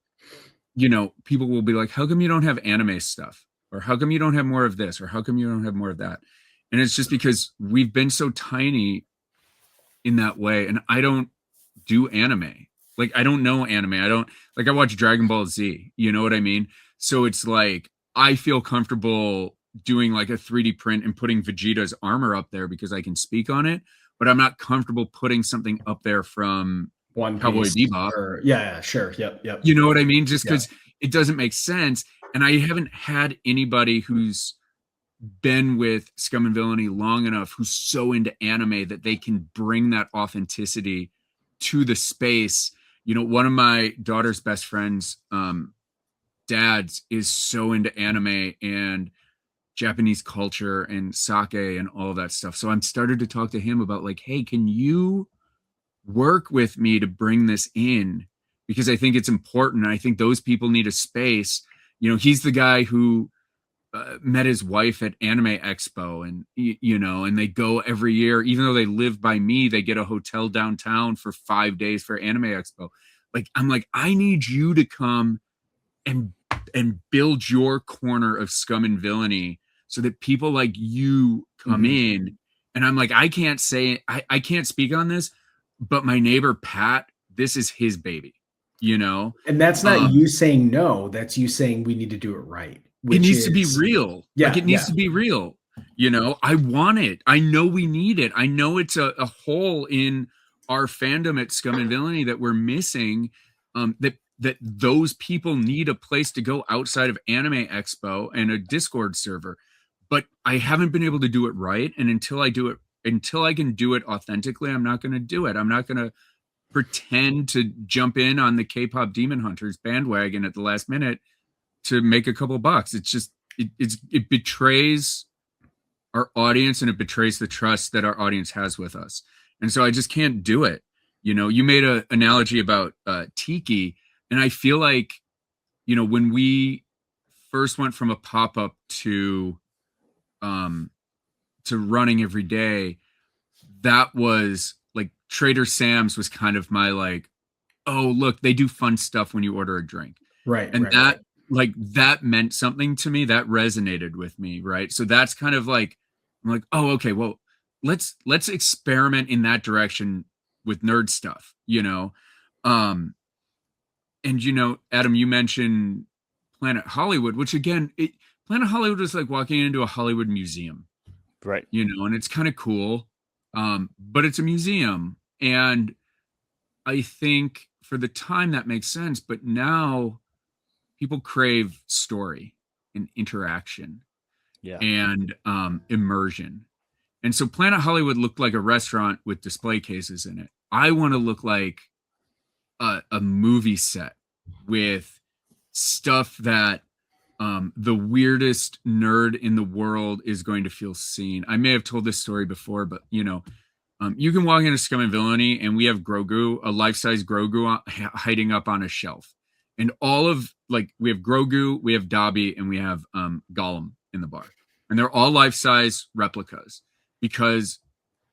you know, people will be like, how come you don't have anime stuff? Or how come you don't have more of this? Or how come you don't have more of that? And it's just because we've been so tiny in that way. And I don't do anime. Like, I don't know anime. I watch Dragon Ball Z. You know what I mean? So it's like, I feel comfortable doing like a 3D print and putting Vegeta's armor up there because I can speak on it. But I'm not comfortable putting something up there from One Cowboy Piece Bebop. Yeah, sure. Yep. You know what I mean? Just because it doesn't make sense. And I haven't had anybody who's been with Scum and Villainy long enough who's so into anime that they can bring that authenticity to the space. You know, one of my daughter's best friends, dads, is so into anime and Japanese culture and sake and all that stuff. So I'm started to talk to him about like, hey, can you work with me to bring this in? Because I think it's important. I think those people need a space. You know, he's the guy who met his wife at Anime Expo, and you know, and they go every year, even though they live by me, they get a hotel downtown for 5 days for Anime Expo. Like, I'm like, I need you to come and build your corner of Scum and Villainy so that people like you come in. And I'm like, I can't speak on this, but my neighbor Pat, this is his baby, you know? And that's not you saying no, that's you saying we need to do it right. It needs to be real. Yeah, like, it needs to be real. You know, I want it. I know we need it. I know it's a hole in our fandom at Scum and Villainy that we're missing, that those people need a place to go outside of Anime Expo and a Discord server. But I haven't been able to do it right. And until I can do it authentically, I'm not going to do it. I'm not going to pretend to jump in on the K-pop Demon Hunters bandwagon at the last minute to make a couple bucks. It's just, it betrays our audience, and it betrays the trust that our audience has with us. And so I just can't do it. You know, you made an analogy about Tiki, and I feel like, you know, when we first went from a pop-up to running every day, that was like Trader Sam's was kind of my like, oh, look, they do fun stuff when you order a drink. Right. And like, that meant something to me. That resonated with me. Right. So that's kind of like, I'm like, oh, okay, well, let's experiment in that direction with nerd stuff, you know? And, you know, Adam, you mentioned Planet Hollywood, which again, Planet Hollywood is like walking into a Hollywood museum. Right. You know, and it's kind of cool. But it's a museum. And I think for the time that makes sense. But now people crave story and interaction. and immersion. And so Planet Hollywood looked like a restaurant with display cases in it. I want to look like a movie set with stuff that the weirdest nerd in the world is going to feel seen. I may have told this story before, but you can walk into Scum and Villainy and we have Grogu, a life-size Grogu hiding up on a shelf. And we have Grogu, we have Dobby, and we have Gollum in the bar. And they're all life-size replicas because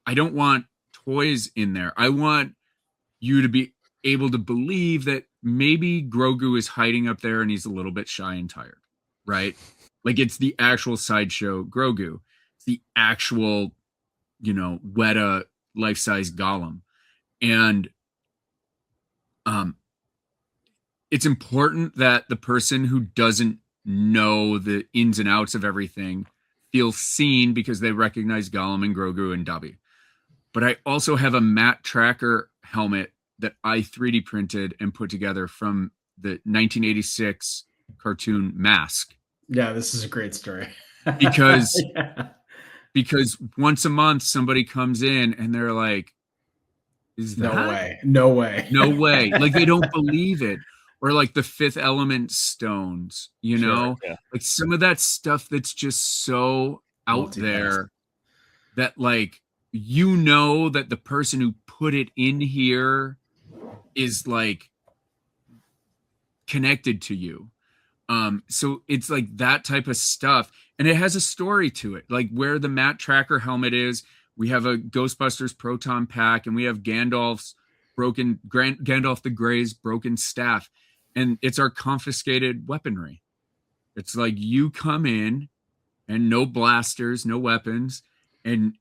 I don't want toys in there. I want you to be able to believe that maybe Grogu is hiding up there and he's a little bit shy and tired, right? Like it's the actual sideshow Grogu. It's the actual, Weta life-size Gollum. And it's important that the person who doesn't know the ins and outs of everything feels seen because they recognize Gollum and Grogu and Dobby. But I also have a matte tracker helmet that I 3D printed and put together from the 1986 cartoon Mask. Yeah, this is a great story. Because because once a month somebody comes in and they're like, is that? No way. Like they don't believe it. Or like the Fifth Element stones, Sure, yeah. like some of that stuff that's just so out there that like, that the person who put it in here is like connected to you. So it's like that type of stuff. And it has a story to it. Like where the matte tracker helmet is, we have a Ghostbusters proton pack and we have Gandalf the Grey's broken staff. And it's our confiscated weaponry. It's like you come in and no blasters, no weapons. And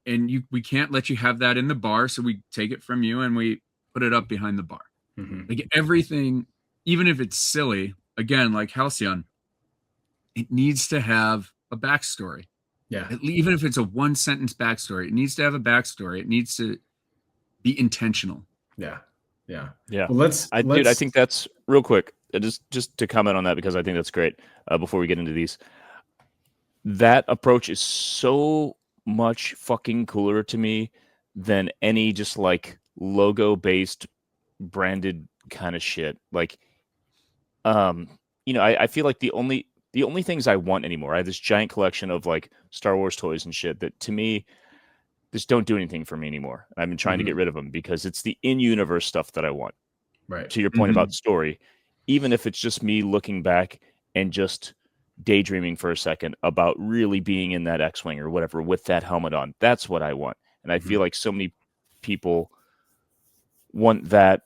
we can't let you have that in the bar. So we take it from you and we put it up behind the bar. Mm-hmm. Like everything, even if it's silly, again, like Halcyon, it needs to have a backstory. Yeah. Even if it's a 1-sentence backstory, it needs to have a backstory. It needs to be intentional. Yeah. Well, I think that's real quick. Just to comment on that because I think that's great. Before we get into these, that approach is so much fucking cooler to me than any just like logo based branded kind of shit. Like, I feel like the only things I want anymore, I have this giant collection of like Star Wars toys and shit that to me just don't do anything for me anymore. I've been trying to get rid of them because it's the in-universe stuff that I want. Right. To your point about story, even if it's just me looking back and just daydreaming for a second about really being in that X-Wing or whatever with that helmet on, that's what I want. And I feel like so many people want that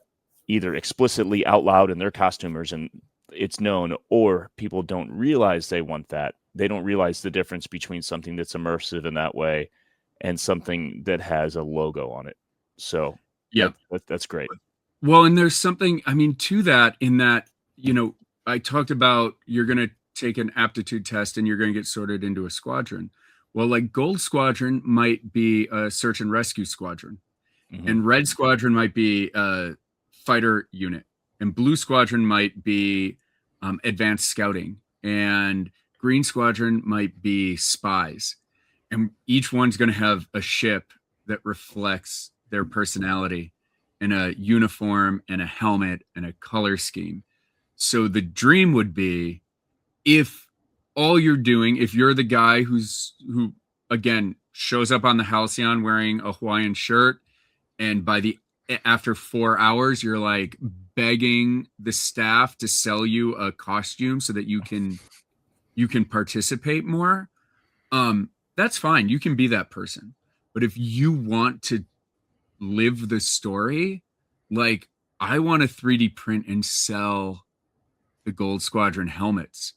either explicitly out loud in their costumers and it's known, or people don't realize they want that. They don't realize the difference between something that's immersive in that way and something that has a logo on it. So yeah, that's great. Well, and there's something, to that in that, I talked about you're going to take an aptitude test and you're going to get sorted into a squadron. Well, like Gold Squadron might be a search and rescue squadron, and Red Squadron might be a fighter unit, and Blue Squadron might be advanced scouting, and Green Squadron might be spies. And each one's going to have a ship that reflects their personality and a uniform and a helmet and a color scheme. So the dream would be if all you're doing, if you're the guy who again shows up on the Halcyon wearing a Hawaiian shirt, and after 4 hours, you're like begging the staff to sell you a costume so that you can participate more. That's fine. You can be that person. But if you want to live the story, like I want to 3D print and sell the Gold Squadron helmets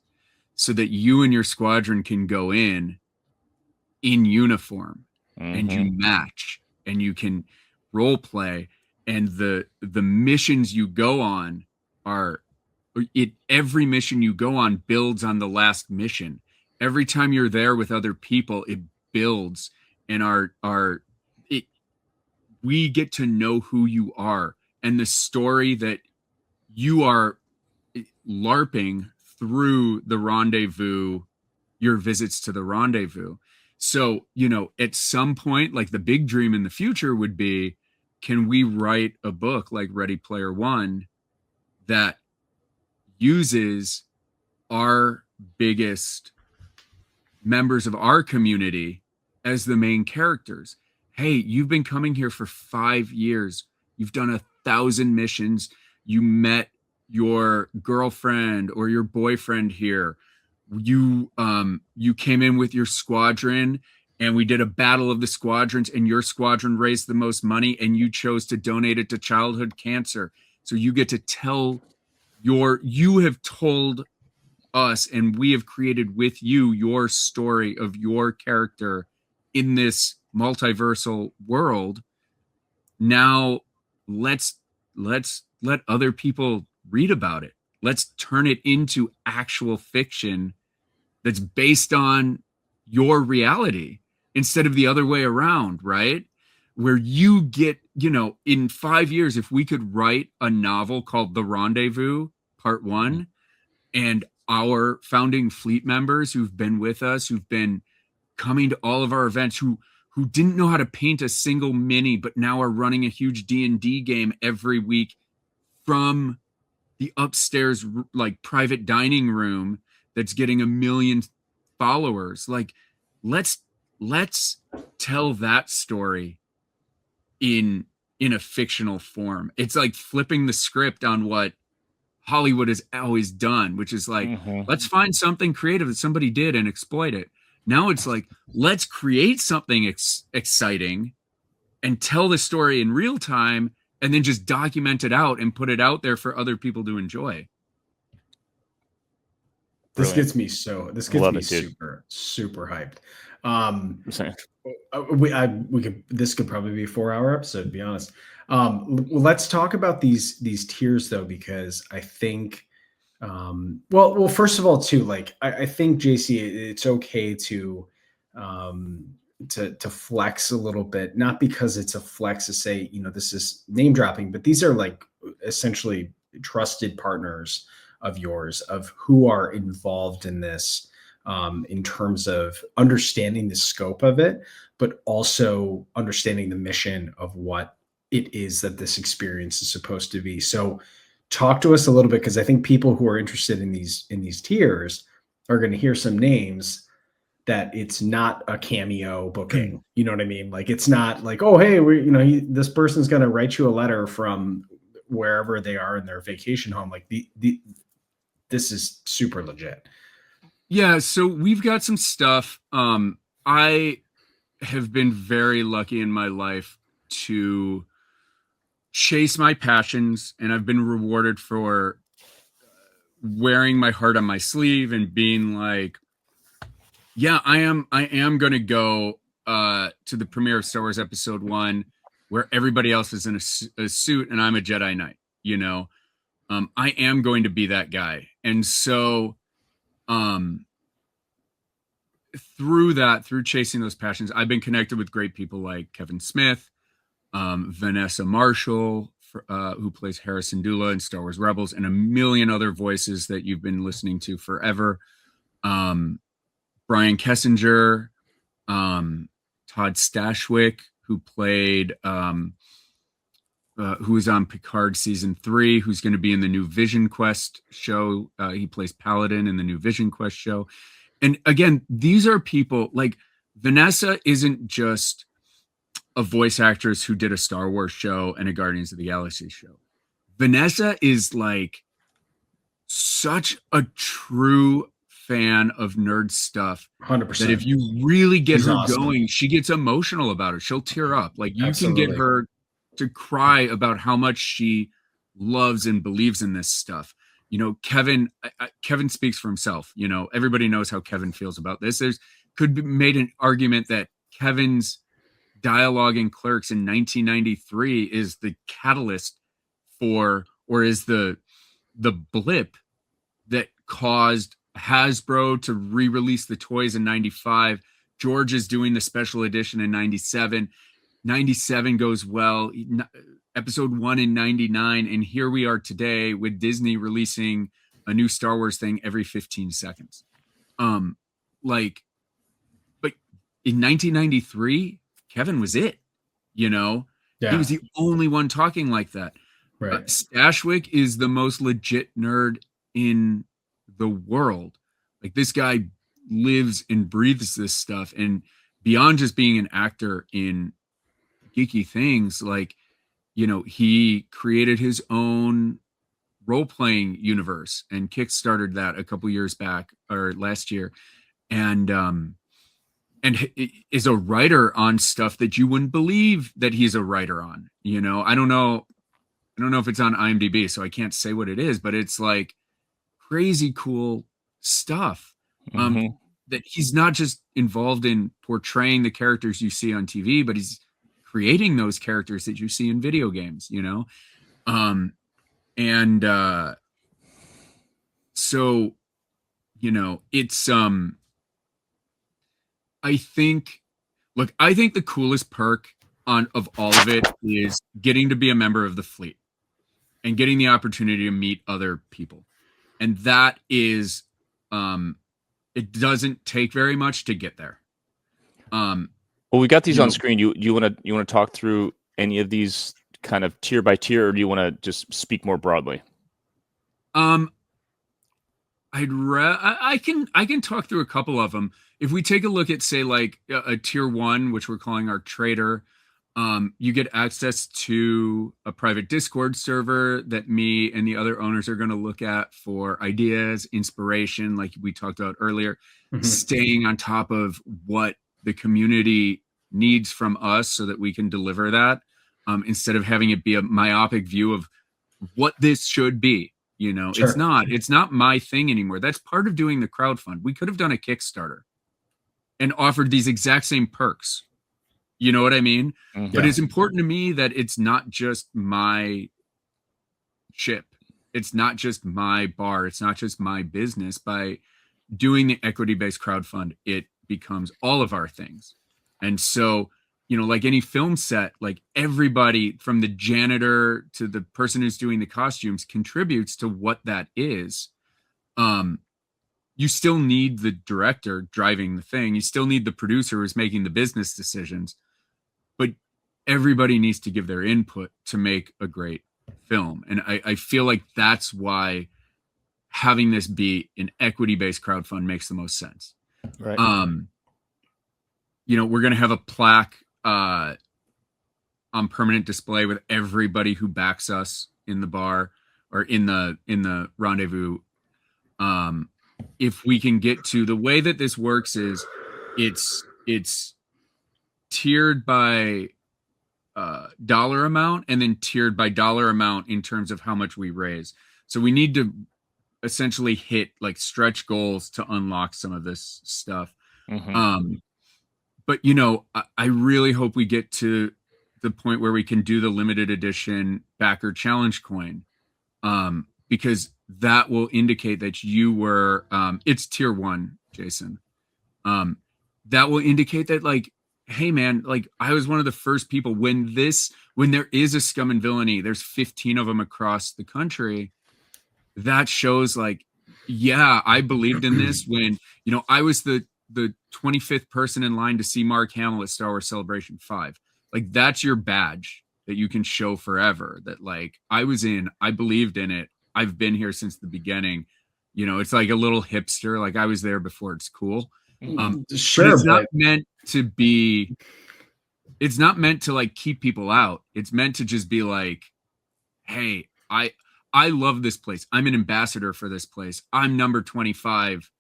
so that you and your squadron can go in uniform and you match and you can role play, and the missions you go on every mission you go on builds on the last mission. Every time you're there with other people, it builds, and we get to know who you are and the story that you are LARPing through the Rendezvous your visits to the Rendezvous. So, you know, at some point, like the big dream in the future would be, can we write a book like Ready Player One that uses our biggest members of our community as the main characters? Hey, you've been coming here for 5 years. You've done 1,000 missions. You met your girlfriend or your boyfriend here. You came in with your squadron and we did a battle of the squadrons and your squadron raised the most money and you chose to donate it to childhood cancer. So you get to tell you have told us and we have created with you your story of your character in this multiversal world. Now let's let other people read about it. Let's turn it into actual fiction that's based on your reality instead of the other way around, right? Where you get, you know, in 5 years, if we could write a novel called The Rendezvous Part 1, and our founding fleet members who've been with us, who've been coming to all of our events, who didn't know how to paint a single mini, but now are running a huge D&D game every week from the upstairs, like, private dining room that's getting 1 million followers. Like, let's tell that story in a fictional form. It's like flipping the script on what Hollywood has always done, which is like, let's find something creative that somebody did and exploit it. Now it's like, let's create something exciting and tell the story in real time and then just document it out and put it out there for other people to enjoy. This gets me super, super hyped. This could probably be a 4-hour episode, to be honest. Let's talk about these tiers though, because I think, well, first of all, too, like I think, JC, it's okay to flex a little bit, not because it's a flex to say, you know, this is name dropping, but these are like essentially trusted partners of yours, of who are involved in this, in terms of understanding the scope of it, but also understanding the mission of what it is that this experience is supposed to be. So talk to us a little bit, because I think people who are interested in these tiers are going to hear some names that it's not a cameo booking. You know what I mean? Like, it's not like, oh, hey, this person's going to write you a letter from wherever they are in their vacation home. Like, this is super legit. Yeah, so we've got some stuff. I have been very lucky in my life to chase my passions, and I've been rewarded for wearing my heart on my sleeve and being like, yeah, I am going to go to the premiere of Star Wars Episode 1 where everybody else is in a suit and I'm a Jedi Knight, you know. I am going to be that guy. And so through chasing those passions, I've been connected with great people like Kevin Smith, Vanessa Marshall, who plays Harrison Dula in Star Wars Rebels, and a million other voices that you've been listening to forever. Brian Kessinger, Todd Stashwick, who played, who was on Picard season 3, who's going to be in the new Vision Quest show. He plays Paladin in the new Vision Quest show. And again, these are people like Vanessa isn't just a voice actress who did a Star Wars show and a Guardians of the Galaxy show. Vanessa is like such a true fan of nerd stuff 100%. that if you really get her going, she gets emotional about it. She'll tear up. Like, you can get her to cry about how much she loves and believes in this stuff. You know, Kevin speaks for himself. You know, everybody knows how Kevin feels about this. Could be made an argument that Kevin's dialogue in Clerks in 1993 is the catalyst for, or is the blip that caused Hasbro to re-release the toys in 95. George is doing the special edition in 97. 97 goes well. Episode 1 in 99. And here we are today with Disney releasing a new Star Wars thing every 15 seconds. like, but in 1993, Kevin was it, you know? Yeah. He was the only one talking like that. Right. Stashwick is the most legit nerd in the world. Like, this guy lives and breathes this stuff. And beyond just being an actor in geeky things, like, you know, he created his own role-playing universe and kickstarted that a couple years back, or last year. And is a writer on stuff that you wouldn't believe that he's a writer on. You know, I don't know if it's on IMDb, so I can't say what it is, but it's like crazy cool stuff. That he's not just involved in portraying the characters you see on TV, but he's creating those characters that you see in video games, you know? So, you know, it's, I think the coolest perk of all of it is getting to be a member of the fleet and getting the opportunity to meet other people. And that is, it doesn't take very much to get there. Well, we got these on screen. You want to talk through any of these kind of tier by tier, or do you want to just speak more broadly? I can talk through a couple of them. If we take a look at, say, like a tier 1, which we're calling our trader, you get access to a private Discord server that me and the other owners are going to look at for ideas, inspiration, like we talked about earlier, staying on top of what the community needs from us so that we can deliver that, instead of having it be a myopic view of what this should be. You know, Sure. It's not my thing anymore. That's part of doing the crowdfund. We could have done a Kickstarter and offered these exact same perks. You know what I mean? But it's important to me that it's not just my ship. It's not just my bar. It's not just my business. By doing the equity-based crowdfund, it becomes all of our things. And so, you know, like any film set, like everybody from the janitor to the person who's doing the costumes contributes to what that is. You still need the director driving the thing. You still need the producer who's making the business decisions, but everybody needs to give their input to make a great film. And I feel like that's why having this be an equity-based crowdfund makes the most sense. Right. You know, we're going to have a plaque on permanent display with everybody who backs us in the bar or in the Rendezvous. If we can get to the way that this works is it's tiered by dollar amount and then tiered by dollar amount in terms of how much we raise. So we need to essentially hit like stretch goals to unlock some of this stuff. But, you know, I really hope we get to the point where we can do the limited edition backer challenge coin, because that will indicate that you were, it's tier 1, Jason. That will indicate that, like, hey, man, like, I was one of the first people when there is a Scum and Villainy, there's 15 of them across the country. That shows, like, yeah, I believed in this when, you know, I was the 25th person in line to see Mark Hamill at Star Wars Celebration 5. Like, that's your badge that you can show forever, that, like, I believed in it. I've been here since the beginning. You know, it's like a little hipster. Like, I was there before it's cool. Sure. It's not meant to be, it's not meant to like keep people out. It's meant to just be like, hey, I love this place. I'm an ambassador for this place. I'm number 25.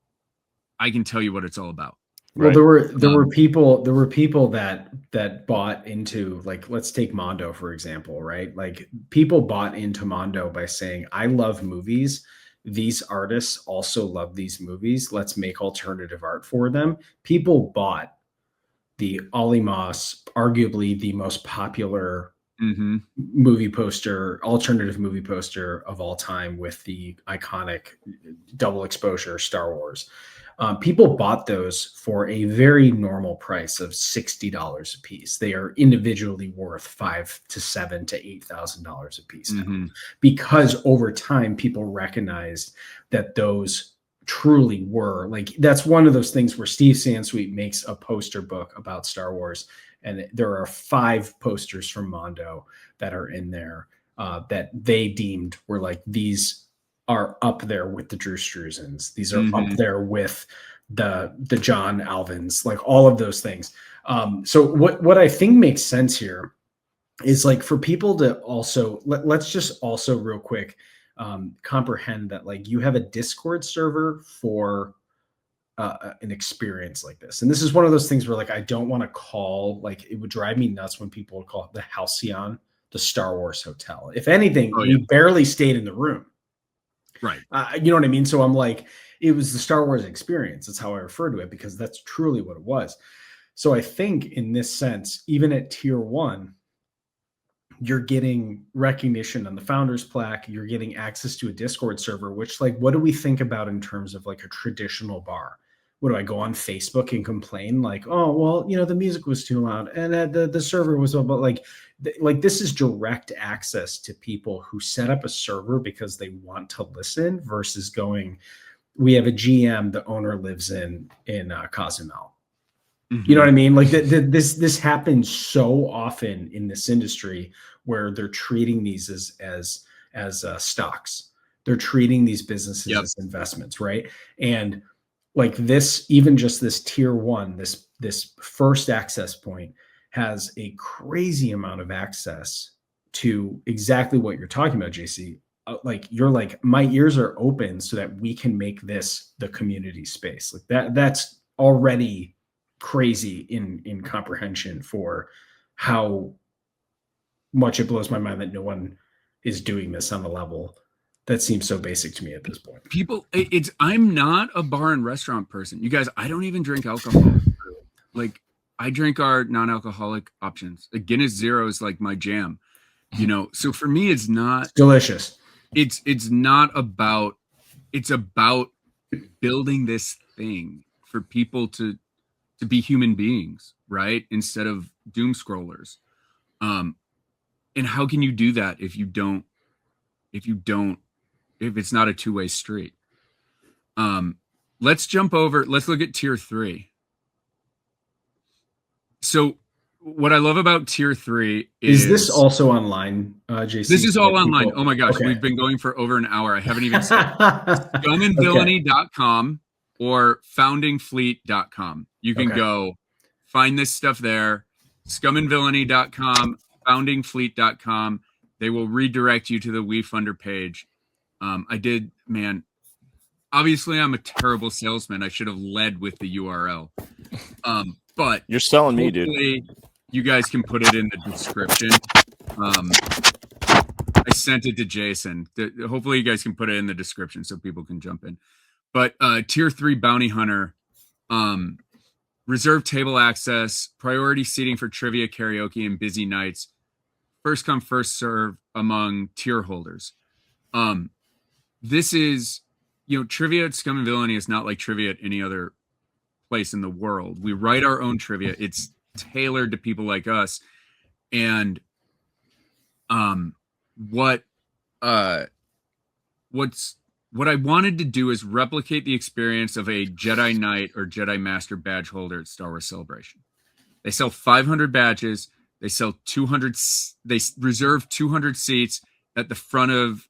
I can tell you what it's all about. Well, there were people that bought into, like, let's take Mondo, for example, right? Like, people bought into Mondo by saying, I love movies. These artists also love these movies. Let's make alternative art for them. People bought the Ollie Moss, arguably the most popular movie poster, alternative movie poster of all time, with the iconic double exposure Star Wars. People bought those for a very normal price of $60 a piece. They are individually worth $5,000 to $7,000 to $8,000 a piece now, because over time people recognized that those truly were. Like, that's one of those things where Steve Sansweet makes a poster book about Star Wars, and there are 5 posters from Mondo that are in there that they deemed were like, these are up there with the Drew Struzans. These are up there with the John Alvins, like all of those things. So what I think makes sense here is, like, for people to also let's just also real quick comprehend that, like, you have a Discord server for an experience like this. And this is one of those things where, like, I don't want to call, like, it would drive me nuts when people would call it the Halcyon, the Star Wars hotel. If anything, we barely stayed in the room. Right. You know what I mean? So I'm like, it was the Star Wars experience. That's how I refer to it, because that's truly what it was. So I think in this sense, even at tier 1, you're getting recognition on the founders plaque. You're getting access to a Discord server, which, like, what do we think about in terms of like a traditional bar? What do I go on Facebook and complain? Like, oh, well, you know, the music was too loud and the server was, but like this is direct access to people who set up a server because they want to listen versus going, we have a GM, the owner lives in Cozumel. You know what I mean? Like this happens so often in this industry where they're treating these as stocks. They're treating these businesses as investments, right? And like this, even just this tier 1, this first access point has a crazy amount of access to exactly what you're talking about, JC. Like, you're like, my ears are open so that we can make this the community space. Like that's already crazy in comprehension for how much it blows my mind that no one is doing this on a level that seems so basic to me at this point. I'm not a bar and restaurant person. You guys, I don't even drink alcohol. Like, I drink our non-alcoholic options. A Guinness Zero is like my jam, you know? So for me, it's not delicious. It's not about, it's about building this thing for people to be human beings, right? Instead of doom scrollers. And how can you do that if it's not a two-way street? Let's look at tier 3. So what I love about tier 3 is this also online, JC? This is all online. Oh my gosh, okay. We've been going for over an hour. I haven't even said scumandvillainy.com or foundingfleet.com. You can go find this stuff there. Scumandvillainy.com, foundingfleet.com. They will redirect you to the WeFunder page. Obviously I'm a terrible salesman. I should have led with the URL. But you're selling me, dude. You guys can put it in the description. I sent it to Jason. Hopefully you guys can put it in the description so people can jump in. But tier 3 bounty hunter, reserved table access, priority seating for trivia, karaoke, and busy nights. First come, first serve among tier holders. This is, trivia at Scum and Villainy is not like trivia at any other place in the world. We write our own trivia. It's tailored to people like us. And what I wanted to do is replicate the experience of a Jedi Knight or Jedi Master badge holder at Star Wars Celebration. They sell 500 badges. They sell 200. They reserve 200 seats at the front of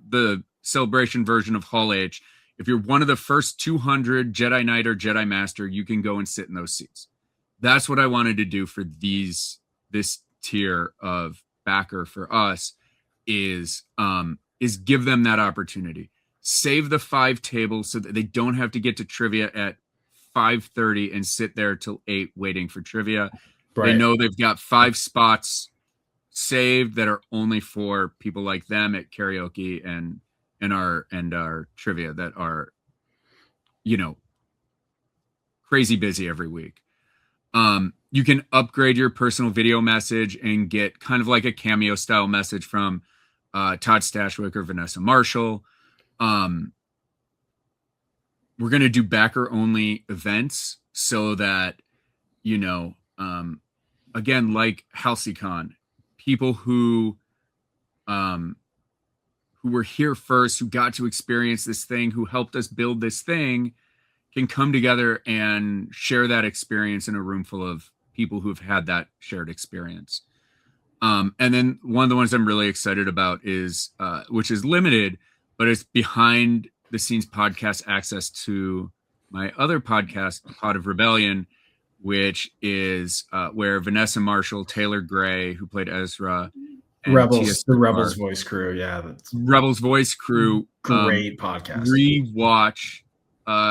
the Celebration version of Hall H. If you're one of the first 200 Jedi Knight or Jedi Master, you can go and sit in those seats. That's what I wanted to do for this tier of backer for us is give them that opportunity. Save the 5 tables so that they don't have to get to trivia at 5:30 and sit there till 8 waiting for trivia. Right. They know they've got 5 spots saved that are only for people like them at karaoke and our trivia that are, crazy busy every week. You can upgrade your personal video message and get kind of like a cameo style message from Todd Stashwick or Vanessa Marshall. We're going to do backer only events so that, again, like HalcyCon, people who who were here first, who got to experience this thing, who helped us build this thing, can come together and share that experience in a room full of people who've had that shared experience. And then one of the ones I'm really excited about is, which is limited, but it's behind the scenes podcast access to my other podcast, Pod of Rebellion, which is where Vanessa Marshall, Taylor Gray, who played Ezra, and Rebels, the Rebels voice crew. Yeah. That's Rebels voice crew. Great podcast. Rewatch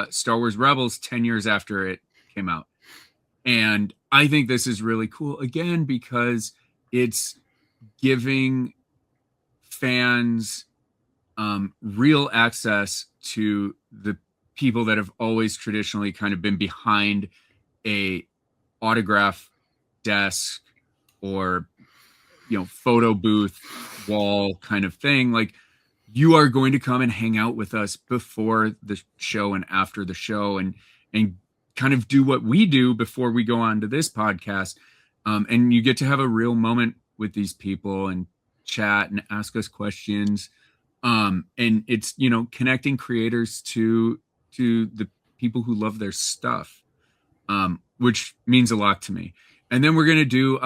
Star Wars Rebels 10 years after it came out. And I think this is really cool, again, because it's giving fans real access to the people that have always traditionally kind of been behind a autograph desk or, you know, photo booth wall kind of thing. Like, you are going to come and hang out with us before the show and after the show, and kind of do what we do before we go on to this podcast. And you get to have a real moment with these people and chat and ask us questions. And it's, you know, connecting creators to the people who love their stuff, which means a lot to me. And then we're going to do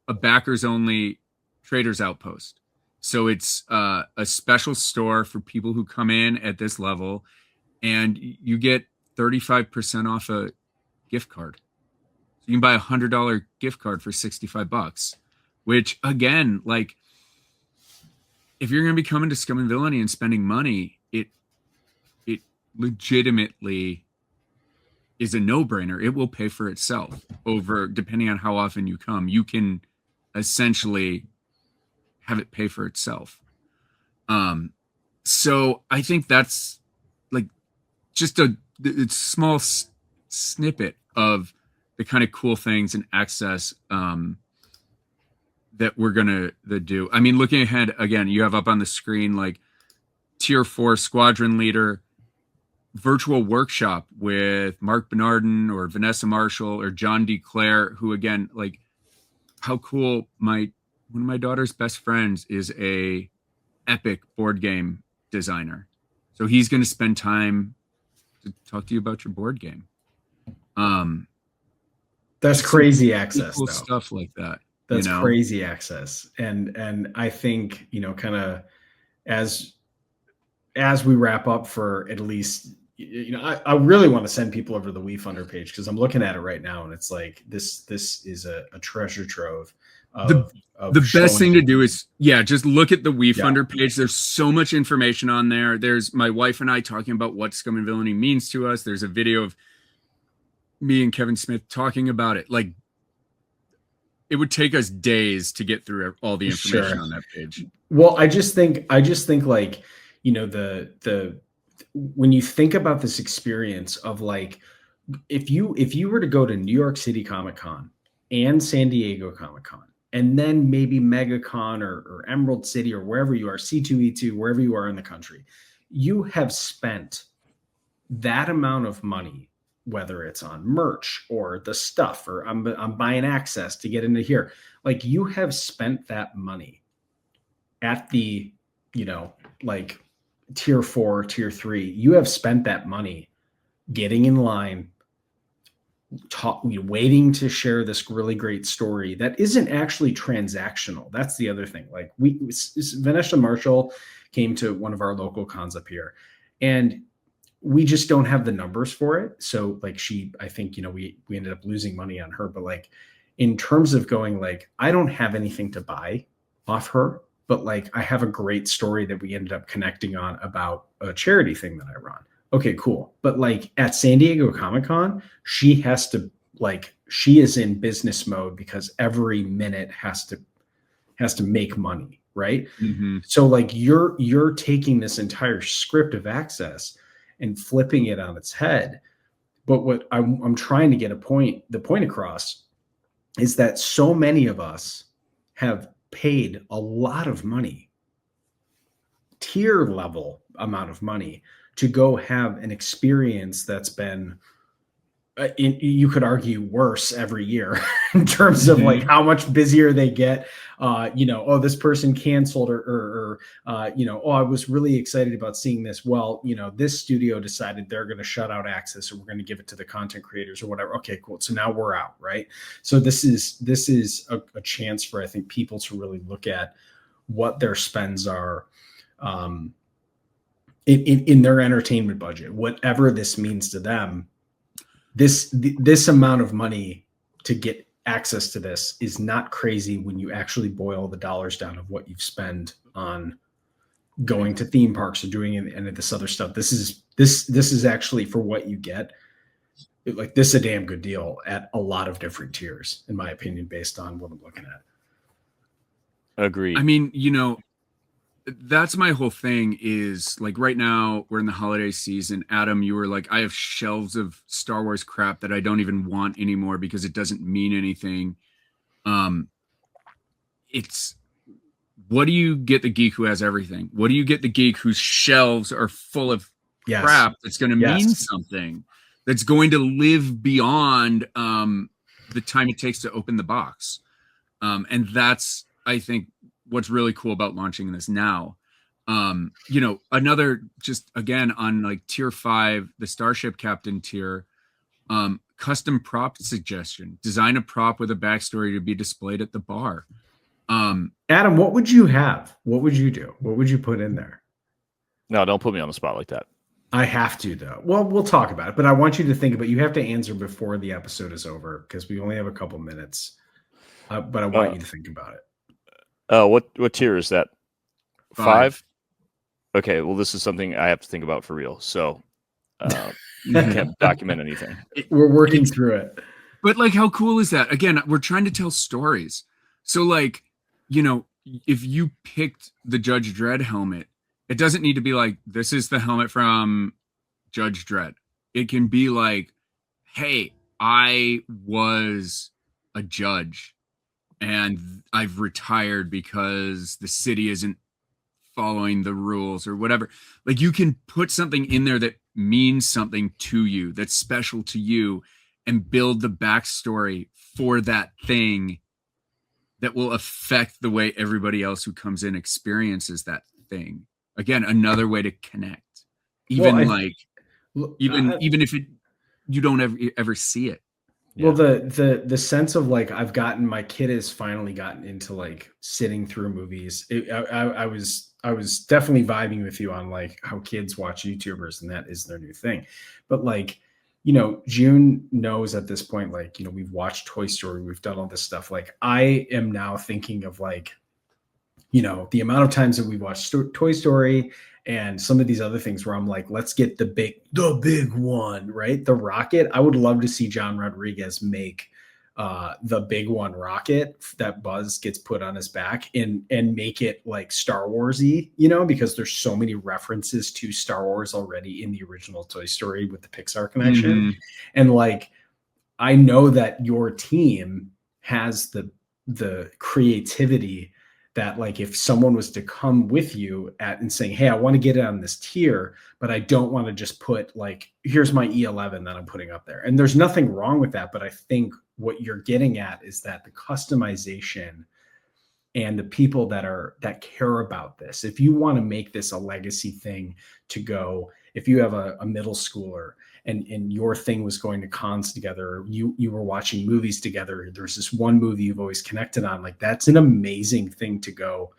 a backers only Traders Outpost. So it's a special store for people who come in at this level, and you get 35% off a gift card. So you can buy a $100 gift card for $65, which, again, like, if you're going to be coming to Scum and Villainy and spending money, it legitimately is a no-brainer. It will pay for itself over, depending on how often you come. You can essentially have it pay for itself. So I think that's like just a small snippet of the kind of cool things and access that we're gonna do. I mean, looking ahead again, you have up on the screen like Tier 4 Squadron Leader virtual workshop with Mark Bernardin or Vanessa Marshall or John D. Clare, who, again, like, how cool. One of my daughter's best friends is a epic board game designer. So he's going to spend time to talk to you about your board game. That's crazy access, cool though. Stuff like that. That's crazy access. And I think, you know, kind of as we wrap up for at least, you know, I really want to send people over to the WeFunder page, because I'm looking at it right now and it's like, this is a treasure trove. The best thing to do is, just look at the WeFunder page. There's so much information on there. There's my wife and I talking about what Scum and Villainy means to us. There's a video of me and Kevin Smith talking about it. Like, it would take us days to get through all the information on that page. Well, I just think like, you know, the when you think about this experience of like, if you were to go to New York City Comic Con and San Diego Comic Con, and then maybe MegaCon or Emerald City or wherever you are, C2E2, wherever you are in the country, you have spent that amount of money, whether it's on merch or the stuff, or I'm buying access to get into here. Like, you have spent that money at the, you know, like Tier 4, Tier 3. You have spent that money getting in line, waiting to share this really great story that isn't actually transactional. That's the other thing. Like, Vanessa Marshall came to one of our local cons up here, and we just don't have the numbers for it. So like, I think, you know, we ended up losing money on her, but like, in terms of going, like, I don't have anything to buy off her, but like, I have a great story that we ended up connecting on about a charity thing that I run. Okay, cool. But like, at San Diego Comic-Con, she has to, like, she is in business mode because every minute has to make money, right? Mm-hmm. So like, you're taking this entire script of access and flipping it on its head. But what I'm trying to get the point across is that so many of us have paid a lot of money, tier level amount of money, to go have an experience that's been you could argue worse every year in terms of like how much busier they get. Oh, this person canceled or oh, I was really excited about seeing this. Well, this studio decided they're going to shut out access, or we're going to give it to the content creators or whatever. Okay, cool. So now we're out, right? So this is a chance for, I think, people to really look at what their spends are in their entertainment budget, whatever this means to them. This amount of money to get access to this is not crazy when you actually boil the dollars down of what you've spent on going to theme parks or doing any of this other stuff. This is actually, for what you get, like, this is a damn good deal at a lot of different tiers, in my opinion, based on what I'm looking at. Agreed. I mean, that's my whole thing is, like, right now we're in the holiday season. Adam, you were like, I have shelves of Star Wars crap that I don't even want anymore because it doesn't mean anything. It's, what do you get the geek who has everything? What do you get the geek whose shelves are full of crap that's going to mean something, that's going to live beyond the time it takes to open the box? And that's, I think, what's really cool about launching this now. Another, just again on like tier 5, the Starship Captain tier, custom prop suggestion: design a prop with a backstory to be displayed at the bar. Adam, what would you have? What would you do? What would you put in there? No, don't put me on the spot like that. I have to, though. Well, we'll talk about it, but I want you to think about, you have to answer before the episode is over because we only have a couple minutes. But I want you to think about it. What tier is that? 5? Okay, well, this is something I have to think about for real. So I can't document anything. We're working through it. But like, how cool is that? Again, we're trying to tell stories. So like, if you picked the Judge Dredd helmet, it doesn't need to be like, this is the helmet from Judge Dredd. It can be like, hey, I was a judge and I've retired because the city isn't following the rules or whatever. Like, you can put something in there that means something to you, that's special to you, and build the backstory for that thing that will affect the way everybody else who comes in experiences that thing. Again, another way to connect, even even if you don't ever see it. Well, the sense of like, my kid has finally gotten into like sitting through movies. I was definitely vibing with you on like how kids watch YouTubers and that is their new thing. But like, June knows at this point, like, we've watched Toy Story, we've done all this stuff. Like, I am now thinking of like, the amount of times that we watched Toy Story and some of these other things where I'm like, let's get the big one, right? The rocket. I would love to see John Rodriguez make the big one rocket that Buzz gets put on his back and make it like Star Wars-y, because there's so many references to Star Wars already in the original Toy Story with the Pixar connection. Mm-hmm. And like, I know that your team has the creativity that, like, if someone was to come with you and saying, hey, I want to get it on this tier, but I don't want to just put like, here's my E11 that I'm putting up there. And there's nothing wrong with that. But I think what you're getting at is that the customization and the people that care about this, if you want to make this a legacy thing to go, if you have a middle schooler and your thing was going to cons together, you were watching movies together, there's this one movie you've always connected on, like, that's an amazing thing to go,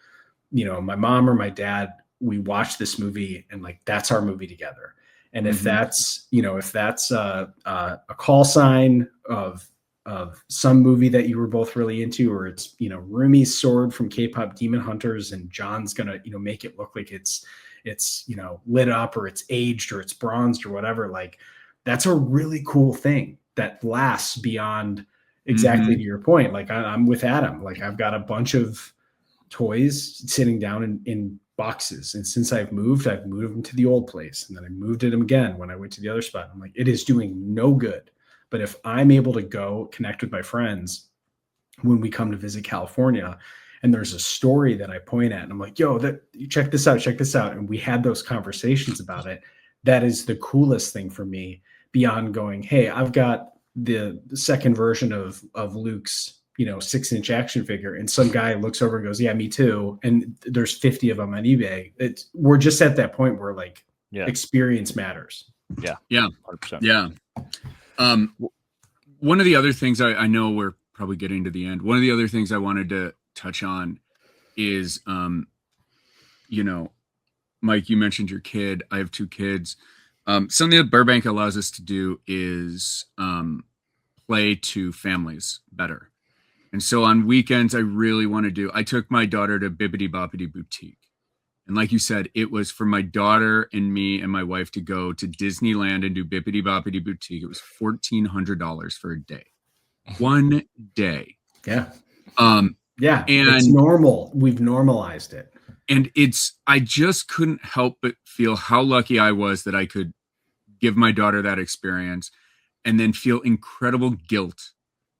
my mom or my dad, we watched this movie and like, that's our movie together. And if that's, if that's a call sign of some movie that you were both really into, or it's, Rumi's sword from K-pop Demon Hunters and John's gonna, make it look like it's lit up or it's aged or it's bronzed or whatever, like, that's a really cool thing that lasts beyond exactly to your point. Like, I'm with Adam, like, I've got a bunch of toys sitting down in boxes. And since I've moved them to the old place. And then I moved them again when I went to the other spot. I'm like, it is doing no good. But if I'm able to go connect with my friends when we come to visit California, and there's a story that I point at and I'm like, yo, check this out. And we had those conversations about it. That is the coolest thing for me, beyond going, hey, I've got the second version of Luke's 6-inch action figure, and some guy looks over and goes, yeah, me too, and there's 50 of them on eBay. We're just at that point where like experience matters. Yeah 100%. Yeah. One of the other things I know we're probably getting to the end. One of the other things I wanted to touch on is, Mike, you mentioned your kid. I have 2 kids. Something that Burbank allows us to do is play to families better. And so on weekends, I really want to do, I took my daughter to Bibbidi Boppidi Boutique. And like you said, it was for my daughter and me and my wife to go to Disneyland and do Bibbidi Boppidi Boutique. It was $1,400 for a day. One day. Yeah. Yeah. And it's normal. We've normalized it. And I just couldn't help but feel how lucky I was that I could give my daughter that experience, and then feel incredible guilt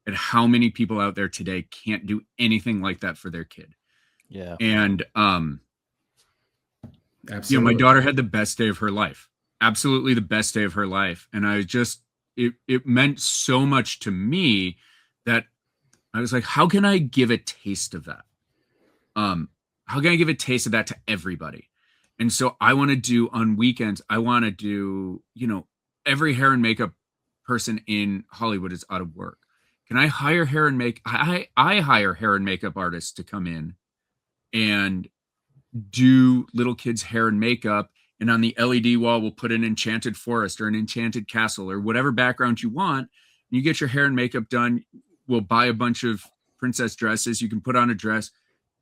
at how many people out there today can't do anything like that for their kid. Yeah. And, absolutely. My daughter had the best day of her life, absolutely the best day of her life. And I just, it meant so much to me that I was like, how can I give a taste of that? How can I give a taste of that to everybody? And so I want to do on weekends, I want to do, every hair and makeup person in Hollywood is out of work. Can I hire hair and make, I hire hair and makeup artists to come in and do little kids' hair and makeup. And on the LED wall, we'll put an enchanted forest or an enchanted castle or whatever background you want. You get your hair and makeup done. We'll buy a bunch of princess dresses. You can put on a dress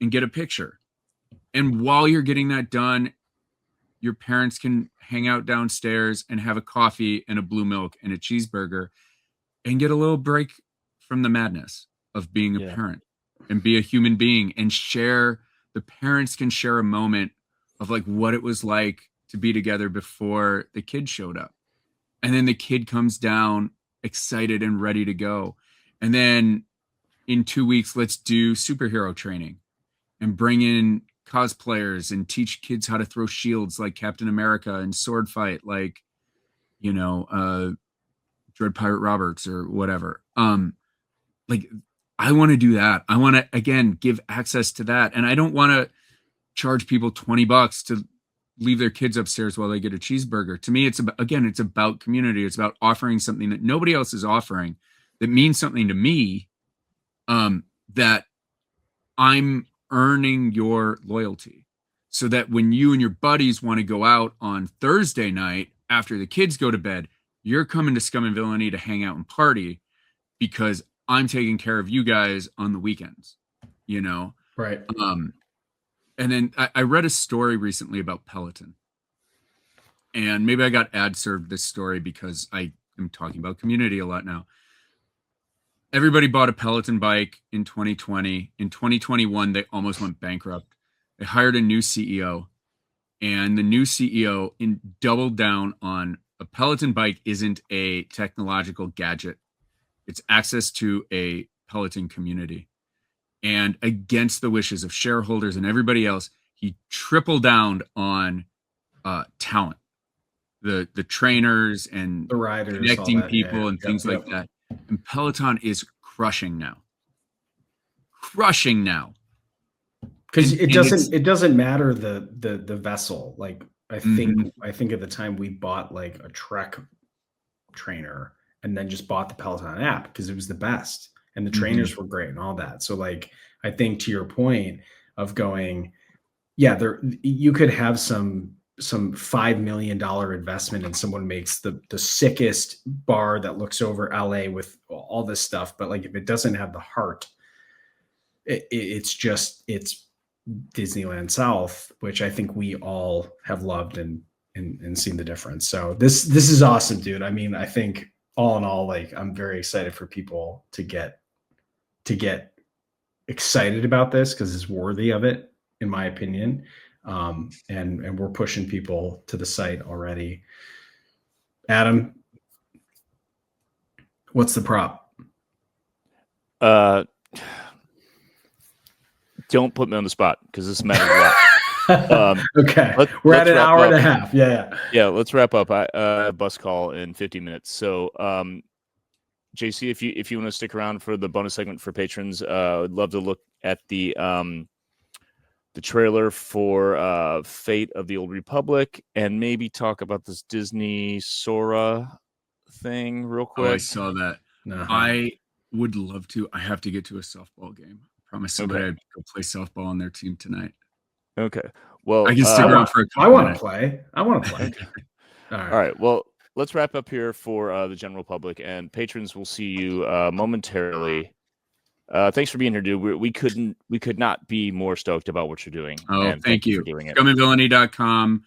and get a picture. And while you're getting that done, your parents can hang out downstairs and have a coffee and a blue milk and a cheeseburger and get a little break from the madness of being a parent and be a human being and share. The parents can share a moment of like what it was like to be together before the kid showed up. And then the kid comes down excited and ready to go. And then in 2 weeks, let's do superhero training and bring in cosplayers and teach kids how to throw shields like Captain America and sword fight like, Dread Pirate Roberts or whatever. Like I want to do that. I want to, again, give access to that. And I don't want to charge people $20 to leave their kids upstairs while they get a cheeseburger. To me, it's about community. It's about offering something that nobody else is offering that means something to me, that I'm earning your loyalty so that when you and your buddies want to go out on Thursday night after the kids go to bed, you're coming to Scum and Villainy to hang out and party because I'm taking care of you guys on the weekends, Right. And then I read a story recently about Peloton, and maybe I got ad served this story because I am talking about community a lot now. Everybody bought a Peloton bike in 2020. In 2021, they almost went bankrupt. They hired a new CEO, and the new CEO doubled down on a Peloton bike isn't a technological gadget. It's access to a Peloton community. And against the wishes of shareholders and everybody else, he tripled down on talent, the trainers and the riders, connecting people and things like that. And Peloton is crushing now. Because it doesn't matter the vessel. Like I think at the time we bought like a Trek trainer and then just bought the Peloton app because it was the best and the trainers were great and all that. So like, I think to your point of going, you could have some $5 million investment and someone makes the sickest bar that looks over LA with all this stuff. But like, if it doesn't have the heart, it's Disneyland South, which I think we all have loved and seen the difference. So this is awesome, dude. I mean, I think all in all, like I'm very excited for people to get excited about this because it's worthy of it, in my opinion. And we're pushing people to the site already. Adam, what's the prop? Don't put me on the spot because this matters a lot. Okay, we're at an hour and a half. Yeah. Let's wrap up. I bus call in 50 minutes. So, JC, if you want to stick around for the bonus segment for patrons, I'd love to look at the trailer for Fate of the Old Republic and maybe talk about this Disney Sora thing real quick. Oh, I saw that. I would love to. I have to get to a softball game. I promised somebody I'd go play softball on their team tonight. Okay. Well, I can stick around for a couple I want to play. Okay. All right. Well, let's wrap up here for the general public, and patrons will see you momentarily. Thanks for being here, dude. We could not be more stoked about what you're doing. Oh, thank you for doing it. ScumandVillainy.com.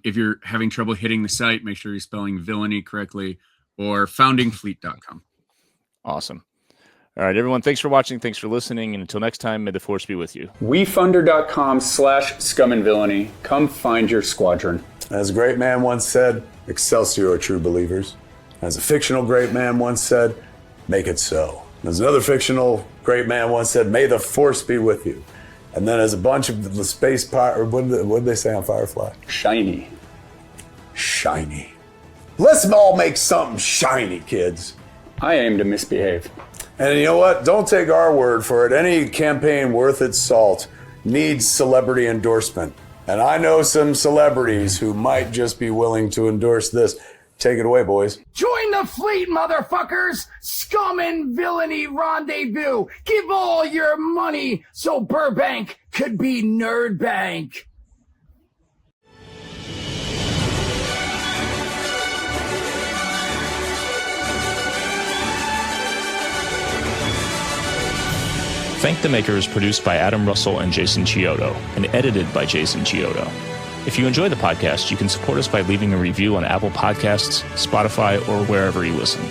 If you're having trouble hitting the site, make sure you're spelling villainy correctly, or foundingfleet.com. Awesome. All right, everyone. Thanks for watching. Thanks for listening. And until next time, may the force be with you. WeFunder.com/scumandvillainy. Come find your squadron. As a great man once said, Excelsior, true believers. As a fictional great man once said, make it so. As another fictional great man once said, may the force be with you. And then as a bunch of the space pirate, what did they say on Firefly? Shiny. Shiny. Let's all make something shiny, kids. I aim to misbehave. And you know what? Don't take our word for it. Any campaign worth its salt needs celebrity endorsement. And I know some celebrities who might just be willing to endorse this. Take it away, boys. Join the fleet, motherfuckers! Scum and Villainy Rendezvous! Give all your money so Burbank could be Nerdbank! Thank the Maker is produced by Adam Russell and Jason Chiodo, and edited by Jason Chiodo. If you enjoy the podcast, you can support us by leaving a review on Apple Podcasts, Spotify, or wherever you listen.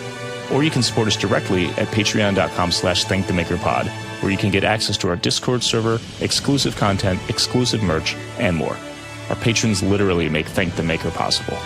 Or you can support us directly at patreon.com/thankthemakerpod, where you can get access to our Discord server, exclusive content, exclusive merch, and more. Our patrons literally make Thank the Maker possible.